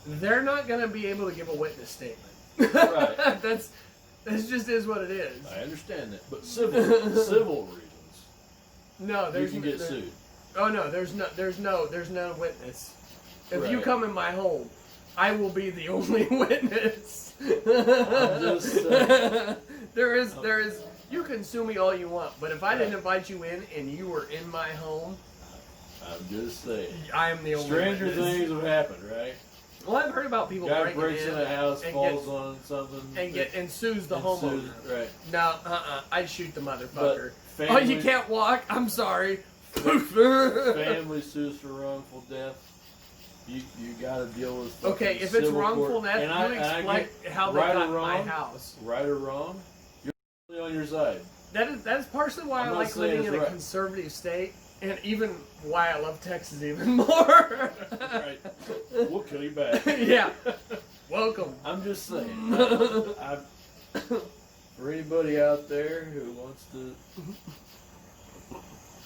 They're not gonna be able to give a witness statement. Right. That's just is what it is. I understand that, but civil reasons. No, You can get sued. Oh no, there's no witness. If you Right. come in my home, I will be the only witness. I'm just saying. There is. You can sue me all you want, but if I didn't invite you in and you were in my home, I'm just saying. I am the only Stranger witness. things have happened, right? Well, I've heard about people Guy breaking breaks in a house, and falls on something, and sues the homeowner. Right. No, I'd shoot the motherfucker. But Oh, you can't walk? I'm sorry. Family sues for wrongful death. You got to deal with. Okay, if it's civil wrongful court. death, And you I explain get how they right got or wrong, my house. Right or wrong, you're really on your side. That's partially why I'm I not like saying living it's in a right. conservative state, and even why I love Texas even more. Right. We'll kill you back. Yeah. Welcome. I'm just saying. For anybody out there who wants to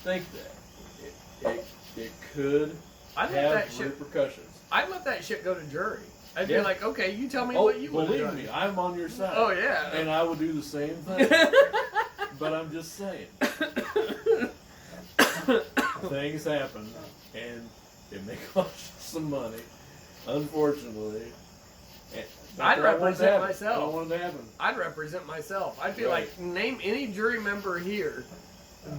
think that it could I'd let that have shit. repercussions. I'd let that shit go to jury. I'd Yeah. be like, okay, you tell me Oh, what you would have believe done. me, I'm on your side. Oh yeah. And I would do the same thing. But I'm just saying. Things happen, and it may cost you some money, unfortunately. I'd represent I myself. don't want it to happen. I'd represent myself. I'd be Right. like, name any jury member here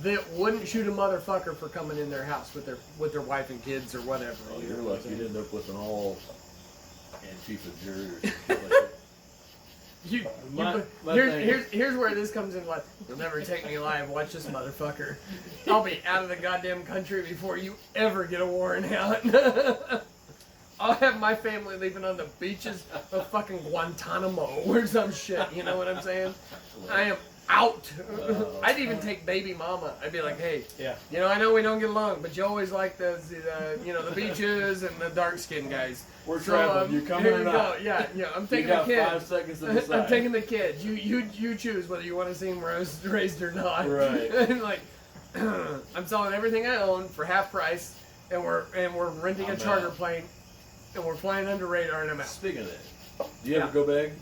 that wouldn't shoot a motherfucker for coming in their house with their wife and kids or whatever. Oh, You you're know what I'm lucky you'd saying? end up with an all Antifa jury or something like that. Here's where this comes in. Like, you'll never take me alive. Watch this motherfucker. I'll be out of the goddamn country before you ever get a warrant out. I'll have my family leaving on the beaches of fucking Guantanamo or some shit. You know what I'm saying? I am out. I'd even take baby mama. I'd be like, hey, Yeah. you know, I know we don't get along, but you always like the beaches and the dark skinned guys. We're So, traveling. You coming here or you not? go. Yeah, I'm taking You got the kid. 5 seconds to decide. I'm taking the kid. You choose whether you want to see him raised or not. Right. And like, I'm selling everything I own for half price, and we're renting a I'm charter out. plane, and we're flying under radar, and I'm out. Speaking of that, do you have Yeah. a go bag?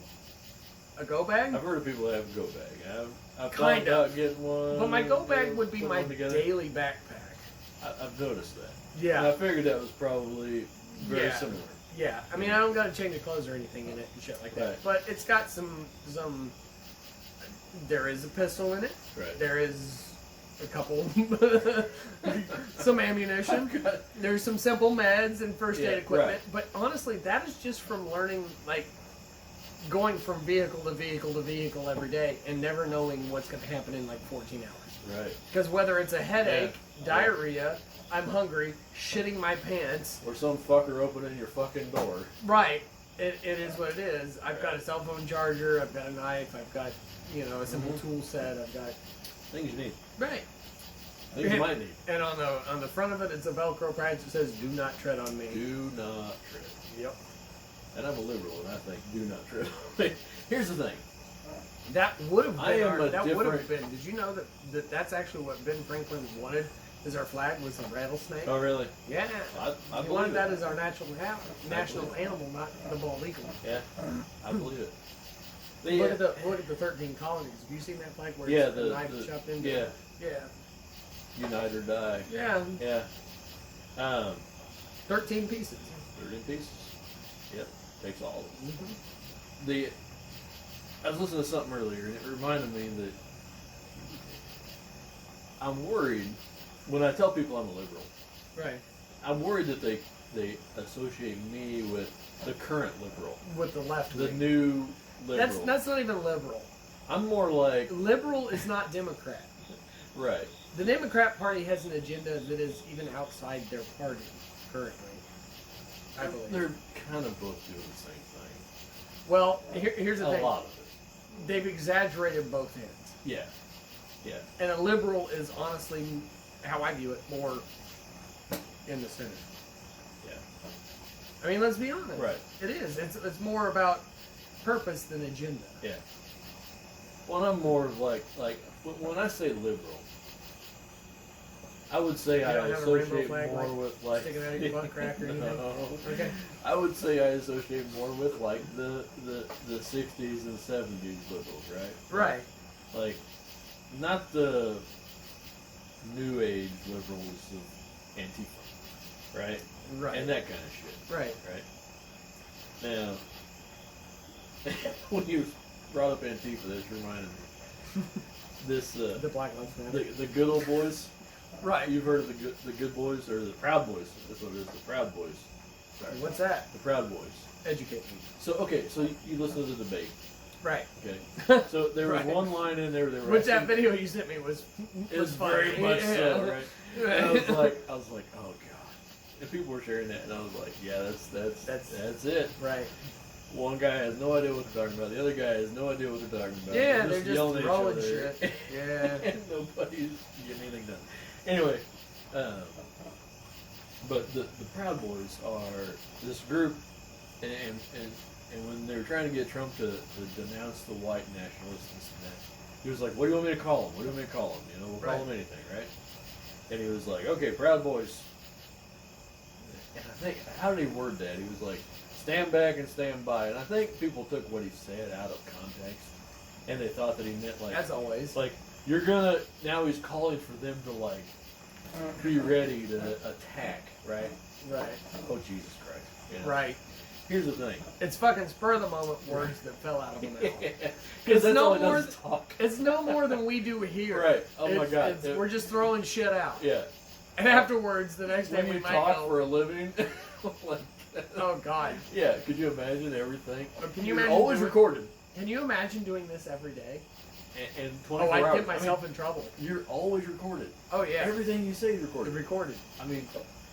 A go bag? I've heard of people that have a go bag. I've Kind thought about of. getting one. But my go bag would be put my one together. daily backpack. I've noticed that. Yeah. And I figured that was probably very Yeah. similar. Yeah, I mean, I don't got to change of clothes or anything in it and shit like that. Right. But it's got some. There is a pistol in it. Right. There is a couple, some ammunition. There's some simple meds and first aid Yeah, equipment. right. But honestly, that is just from learning, like, going from vehicle to vehicle to vehicle every day and never knowing what's going to happen in like 14 hours. Right. Because whether it's a headache, Yeah. diarrhea, I'm hungry, shitting my pants. Or some fucker opening your fucking door. Right. It is what it is. I've got a cell phone charger. I've got a knife. I've got, a simple tool set. I've got. Things you need. Right. Things you might need. And on the front of it, it's a Velcro patch that says "Do not tread on me." Do not tread. Yep. And I'm a liberal, and I think do not tread on me. Here's the thing. That would have been. I am a that would have different- been. Did you know that that's actually what Ben Franklin wanted? Is our flag was a rattlesnake? Oh, really? Yeah. I He believe wanted that it. as our national animal, not the bald eagle. Yeah, I believe it. Look at the 13 colonies. Have you seen that flag where Yeah, it's the knife chopped into? yeah, Yeah. unite or die. Yeah. Yeah. 13 pieces. 13 pieces. Yep, takes all. Mm-hmm. I was listening to something earlier, and it reminded me that I'm worried when I tell people I'm a liberal. Right. I'm worried that they associate me with the current liberal, With the left the wing. new liberal. That's not even liberal. I'm more like Liberal is not Democrat. right. The Democrat Party has an agenda that is even outside their party currently. I believe. They're kind of both doing the same thing. Well, here's the A thing. lot of it. They've exaggerated both ends. Yeah. Yeah. And a liberal is honestly, how I view it, more in the center. Yeah. I mean, let's be honest. Right. It is. It's more about purpose than agenda. Yeah. Well, I'm more of like when I say liberal, I would say You I don't have a rainbow associate flag, more like, with like sticking out of your butt crack or anything? No. Okay. I would say I associate more with like the 60s and 70s liberals, right? Right. Like not the new age liberals of Antifa, right? Right. And that kind of shit. Right. Right. Now, when you brought up Antifa, this reminded me. This The Black Lives Matter. the good old boys. Right. You've heard of the good boys or the Proud Boys? That's what it is. The Proud Boys. Sorry. What's that? The Proud Boys. Educate me. So you listen to the debate. Right. Okay. So there was Right. one line in there. They were Which that asking- video you sent me was It was funny. very much so, right? Right. And I was like, oh god. And people were sharing that, and I was like, yeah, that's it. Right. One guy has no idea what they're talking about. The other guy has no idea what they're talking about. Yeah, they're just yelling at each throwing other. shit. Yeah. And nobody's getting anything done. Anyway, but the Proud Boys are this group, and when they were trying to get Trump to denounce the white nationalists and this and that, he was like, "What do you want me to call them? What do you want me to call them? You know, we'll call Right. them anything, right?" And he was like, "Okay, Proud Boys." And I think, how did he word that? He was like, "Stand back and stand by." And I think people took what he said out of context, and they thought that he meant like, As always. like you're gonna. Now he's calling for them to like be ready to attack, right? Right. Oh Jesus Christ! You know? Right. Here's the thing. It's fucking spur of the moment words that fell out of my mouth. Because It's that's no all he more does is talk. It's no more than we do here. Right. Oh my It's- God. it's- we're just throwing shit out. Yeah. And afterwards, the next day When we you might talk go, for a living, like, oh God. yeah. Could you imagine everything? Can you You're imagine always doing- recorded. Can you imagine doing this every day? And 24 Oh, I'd hours. get myself in trouble. You're always recorded. Oh yeah. Everything you say is recorded. Recorded. I mean,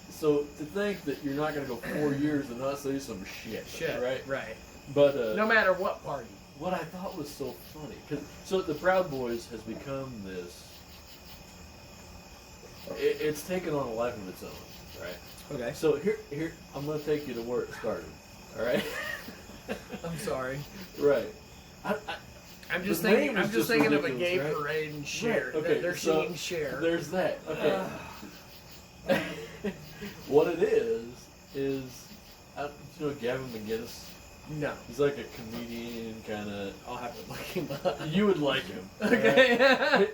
so to think that you're not going to go 4 years and not say some shit, right? Right. But No matter what party. what I thought was so funny, so the Proud Boys has become this. It's taken on a life of its own, right? Okay. So here, I'm going to take you to where it started. All right. I'm sorry. Right. I'm just The thinking. name I'm is just just thinking of a ridiculous, gay right? parade and Cher. Right, okay, They're so singing Cher. There's that. Okay. What it is you know Gavin McGinnis? No. He's like a comedian, kind of. I'll have to look him up. You would like him. Okay.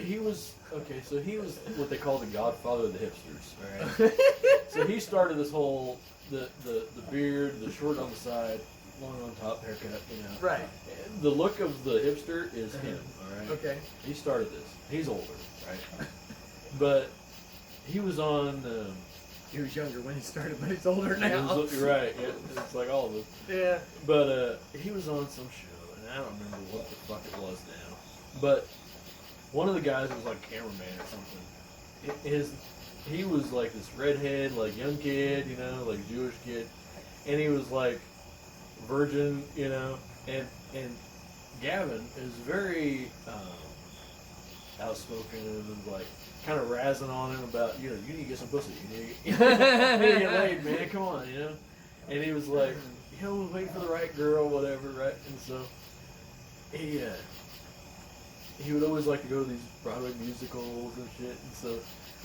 He was okay. So he was what they call the Godfather of the hipsters. All right. So he started this whole the beard, the short on the side, long on top, haircut. You know. Right. The look of the hipster is him. All right. Okay. He started this. He's older, right? But he was on. He was younger when he started, but he's older now. You're right. Yeah, it's like all of us. Yeah. But he was on some show, and I don't remember what the fuck it was now. But one of the guys was like cameraman or something. He was like this redhead, like young kid, you know, like Jewish kid, and he was like virgin, you know, and Gavin is very outspoken and like kind of razzing on him about, you know, you need to get some pussy, you need to get laid, man, come on, you know. And he was like, you know, waiting for the right girl, whatever, right? And so he would always like to go to these Broadway musicals and shit. And so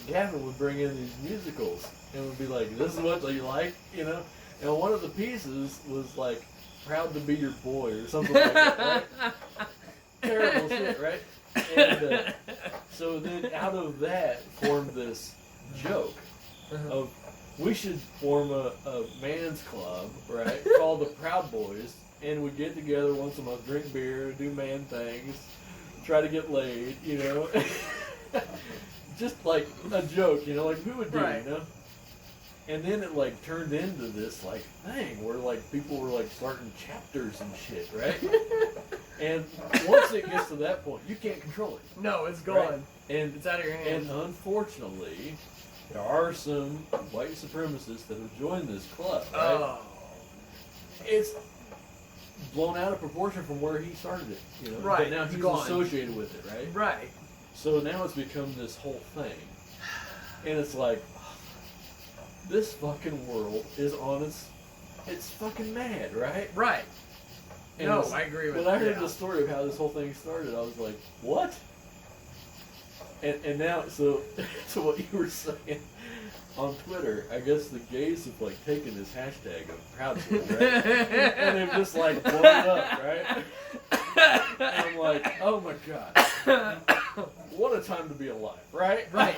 Gavin would bring in these musicals and would be like, this is what you like, you know. And one of the pieces was like proud to be your boy or something like that, right? Terrible shit, right? And so then out of that formed this joke of we should form a man's club, right, called the Proud Boys, and we get together once a month, drink beer, do man things, try to get laid, you know. Just like a joke, you know, like who would do it, you know? And then it like turned into this like thing where like people were like starting chapters and shit, right? And once it gets to that point, you can't control it. No, it's gone. Right? And it's out of your hands. And unfortunately, there are some white supremacists that have joined this club, right? Oh. It's blown out of proportion from where he started it, you know? Right. But now he's gone. associated with it, right? Right. So now it's become this whole thing. And it's like, this fucking world is on it's fucking mad, right? Right. And no, I agree with that. When I heard the story of how this whole thing started, I was like, what? And now, so what you were saying on Twitter, I guess the gays have like taken this hashtag of Proud Boy, right? And they've just like blown it up, right? And I'm like, oh my god. What a time to be alive, right? Right.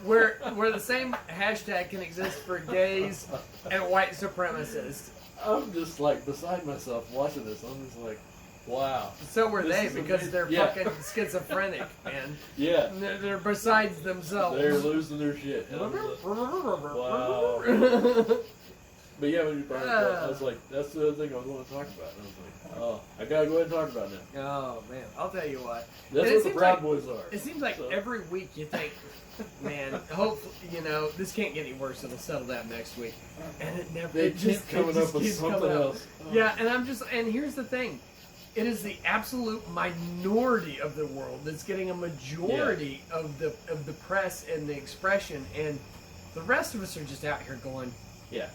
Where the same hashtag can exist for gays and white supremacists. I'm just like beside myself watching this. I'm just like, wow. So were This they is because amazing. they're Yeah. fucking schizophrenic, man. Yeah. They're besides themselves. They're losing their shit. And I'm just like, wow. But yeah, when you brought it up, I was like, that's the other thing I was going to talk about. And I was like, oh, I gotta go ahead and talk about it now. Oh man, I'll tell you what. That's And it what the seems Proud like- Boys are. It seems like So- every week you think, man, hopefully, you know, this can't get any worse. It'll settle down next week, and it never. They it just keep coming it up just with keeps something coming up. else. Oh. Yeah, and here's the thing. It is the absolute minority of the world that's getting a majority of the press and the expression, and the rest of us are just out here going, Yeah.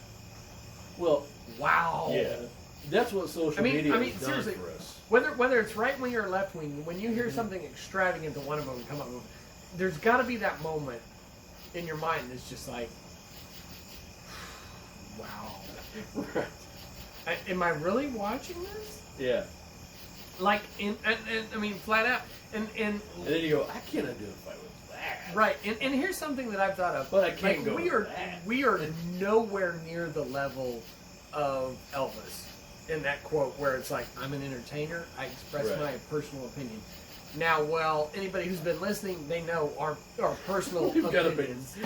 Well, wow. yeah. That's what social media has done seriously, for us. whether it's right wing or left wing, when you hear something extravagant to one of them come up with, there's got to be that moment in your mind that's just like, wow. Right. Am I really watching this? Yeah. Like, and I mean, flat out. And And then you go, I can't identify with that. right. And here's something that I've thought of. But I can't like, go we with are that. we are nowhere near the level of Elvis in that quote where it's like, I'm an entertainer. I express Right. my personal opinion. Now, well, anybody who's been listening, they know our personal We've got opinions.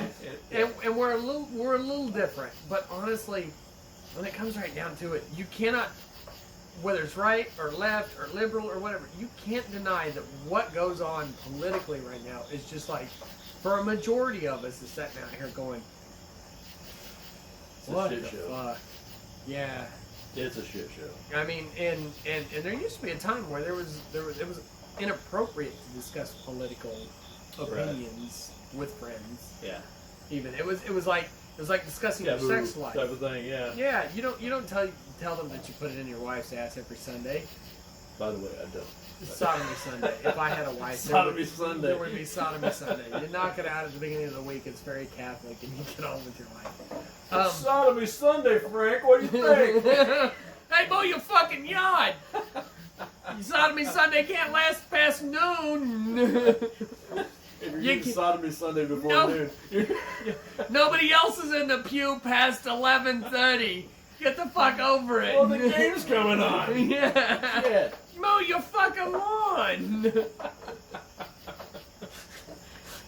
And we're a little different. But honestly, when it comes right down to it, you cannot, whether it's right or left or liberal or whatever, you can't deny that what goes on politically right now is just like, for a majority of us, is sitting out here going, It's a what shit the show. fuck? Yeah. It's a shit show. I mean, and there used to be a time where it was inappropriate to discuss political opinions with friends. Yeah. Even it was like discussing your sex life. Type of thing, yeah. Yeah, you don't tell them that you put it in your wife's ass every Sunday. By the way, I don't. Sodomy Sunday. If I had a wife, Sodomy Sunday. there would be Sodomy Sunday. You knock it out at the beginning of the week. It's very Catholic, and you get on with your life. Sodomy Sunday, Frank. What do you think? Hey, mow your fucking yard. Sodomy Sunday can't last past noon. If you're You getting can- Sodomy Sunday before No. noon, you're- Nobody else is in the pew past 11:30. Get the fuck over it. well, the game's coming on. Yeah. Shit. Mow your fucking lawn.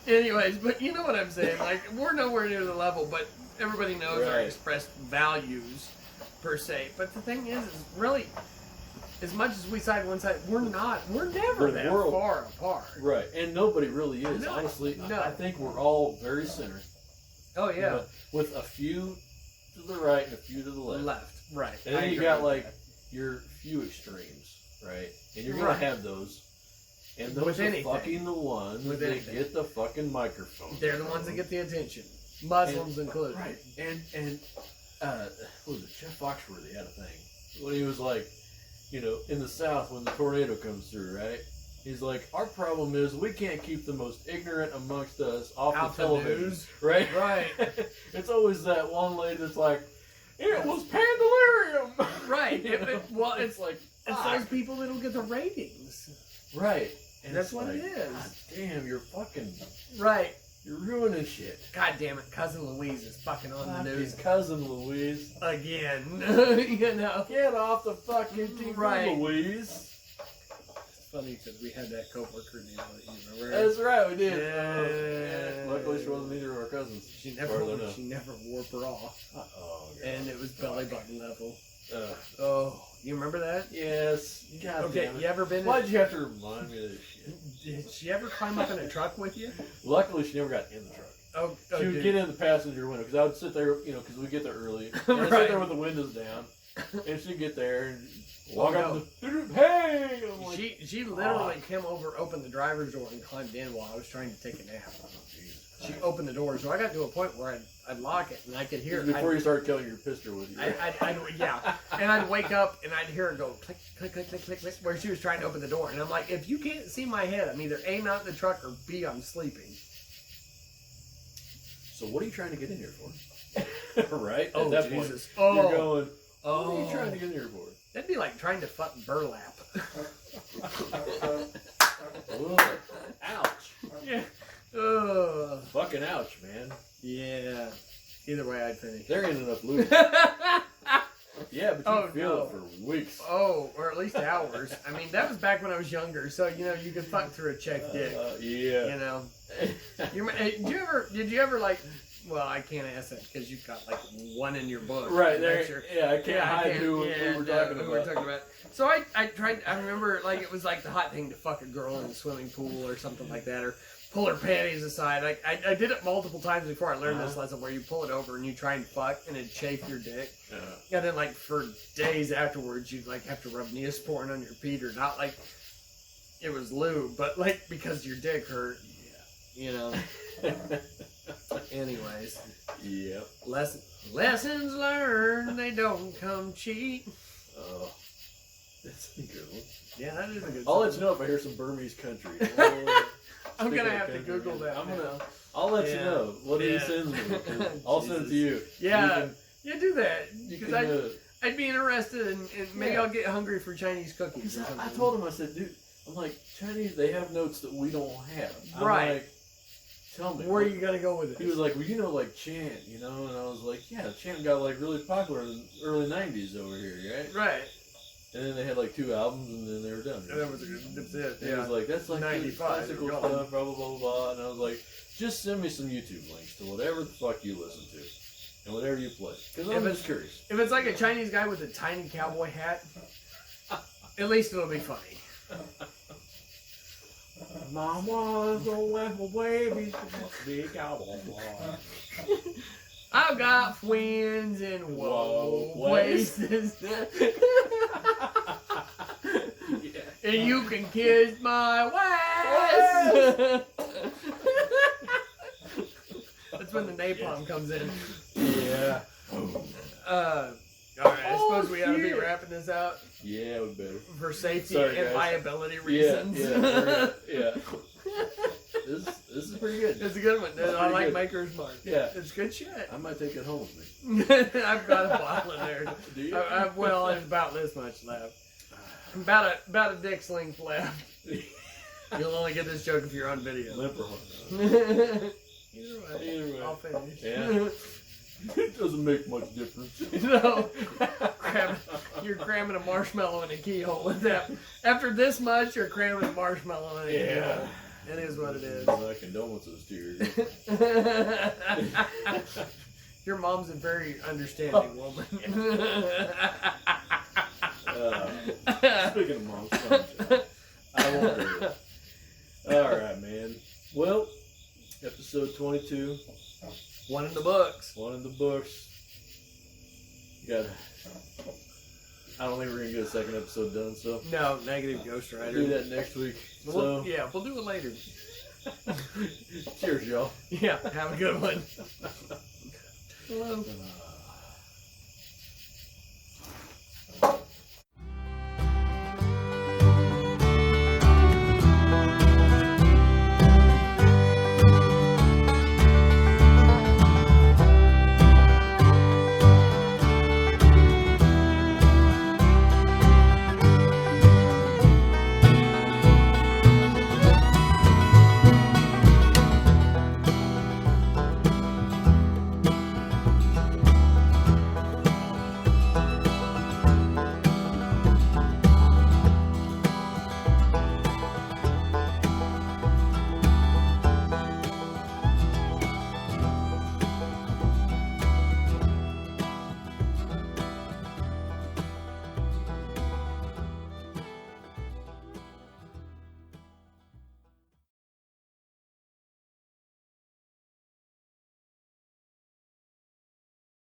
Anyways, but you know what I'm saying. Like, we're nowhere near the level, but everybody knows our Right. expressed values, per se. But the thing is really, as much as we side one side, we're never The that world- far apart. Right, and nobody really is. No, Honestly, no. I think we're all very center. Oh, yeah. But with a few to the right and a few to the left. Left. Right. And I then you agree got with like that. your few extremes, right? And you're gonna Right. have those. And those With are anything. fucking the ones With that anything. get the fucking microphone. They're the ones that get the attention. Muslims included. Right. And what was it? Jeff Foxworthy had a thing when he was like, you know, in the South when the tornado comes through, right? He's like, our problem is we can't keep the most ignorant amongst us off Out the the television, news. right? Right. It's always that one lady that's like, It was Pandalarium. Right. Well, it's like it's those people that don't get the ratings. right, And that's it's what it like, is. God damn, you're fucking, Right. you're ruining shit. God damn it, Cousin Louise is fucking on the news His cousin Louise. again. You know. Get off the fucking TV, Right. Louise. It's funny because we had that coworker named, you remember? That's right, we did. Yeah. Luckily, she wasn't either of our cousins. She As far as I know. never wore bra, Oh, God. and it was belly button level. Uh, Oh, you remember that? yes. God Okay, damn it. you ever been? Why'd you have to remind me of this shit? Did she ever climb up in a truck with you? Luckily, she never got in the truck. Oh, She would dude. get in the passenger window because I would sit there, you know, because we get there early. And I'd sit Right. there with the windows down, and she'd get there and walk Oh, up and hey! And I'm like, She literally came over, opened the driver's door, and climbed in while I was trying to take a nap. oh, Jesus. She opened the door, so I got to a point where I'd lock it, and I could hear. Before you started killing your pistol with you. Yeah, and I'd wake up and I'd hear her go click, click, click, click, click, click, where she was trying to open the door, and I'm like, if you can't see my head, I'm either A, not in the truck, or B, I'm sleeping. So what are you trying to get in here for? Right? Oh, At that Jesus. point, Oh. you're going, Oh, what are you trying to get in here for? That'd be like trying to fuck burlap. Ugh. Ouch. Yeah. Ugh. Fucking ouch, man. Yeah. Either way, I'd finish. They're ending up losing. Yeah, but you Oh, feel no. it for weeks. Oh, or at least hours. I mean, that was back when I was younger, so you know you could fuck through a check dick. Yeah. You know. Did you ever like? Well, I can't ask that because you've got like one in your book. Right And there. that's your- Yeah, I can't hide who we're talking who about. we're talking about. So I tried. I remember like it was like the hot thing to fuck a girl in the swimming pool or something like that, or pull her panties aside. Like I did it multiple times before I learned this lesson, where you pull it over and you try and fuck and it chafe your dick, and then like for days afterwards you'd like have to rub Neosporin on your Peter, not like it was lube, but like because your dick hurt. You know. Anyways. Yep. Lessons learned, they don't come cheap. Oh, that's a good one. Yeah, that is a good I'll song. let you know if I hear some Burmese country. I'm Speaking gonna of have to country, Google that. I'll let you Yeah. know. What do you Yeah. send me? I'll send it to you. Yeah, yeah, do that. You Because can, I'd be interested, and maybe Yeah. I'll get hungry for Chinese cookies. Or I something. told him, I said, dude, I'm like, Chinese, they have notes that we don't have. I'm Right. like, tell me. Where are you gonna go with it? He was like, well, you know, like Chant, you know? And I was like, yeah, Chant got like really popular in the early 90s over here, right? Right. And then they had like 2 albums and then they were done. And that was that's it. And he was like, that's like 95, classical gone. stuff, blah, blah, blah, blah. And I was like, just send me some YouTube links to whatever the fuck you listen to. And whatever you play. Because I'm just curious. If it's like a Chinese guy with a tiny cowboy hat, at least it'll be funny. Mama's away for babies, big cowboy. I've got twins in whoa Whoa, places. And you can kiss my wife. That's when the napalm comes in. Yeah. Alright, I suppose we ought to be shit. wrapping this out Yeah, we better. for safety Sorry, and guys. liability Yeah, reasons. yeah. This is pretty good. It's a good one. That's I pretty like good. Maker's Mark. Yeah. It's good shit. I might take it home with me. I've got a bottle in there. Do you? Well, there's about this much left. About a dick's length left. You'll only get this joke if you're on video. Limp or hard. Either Either way, way. I'll finish. Yeah. It doesn't make much difference. No, you're cramming a marshmallow in a keyhole with that. After this much, you're cramming a marshmallow in a keyhole. It is what it is. My condolences to you. Your mom's a very understanding woman. Speaking of mom's I won't hurt it. Alright, man. Well, episode 22. One in the books. One in the books. You got. I don't think we're gonna get a second episode done, so No, negative Ghost we'll Rider. do that next week. So, Yeah, we'll do it later. cheers, y'all. Yeah, have a good one. Hello.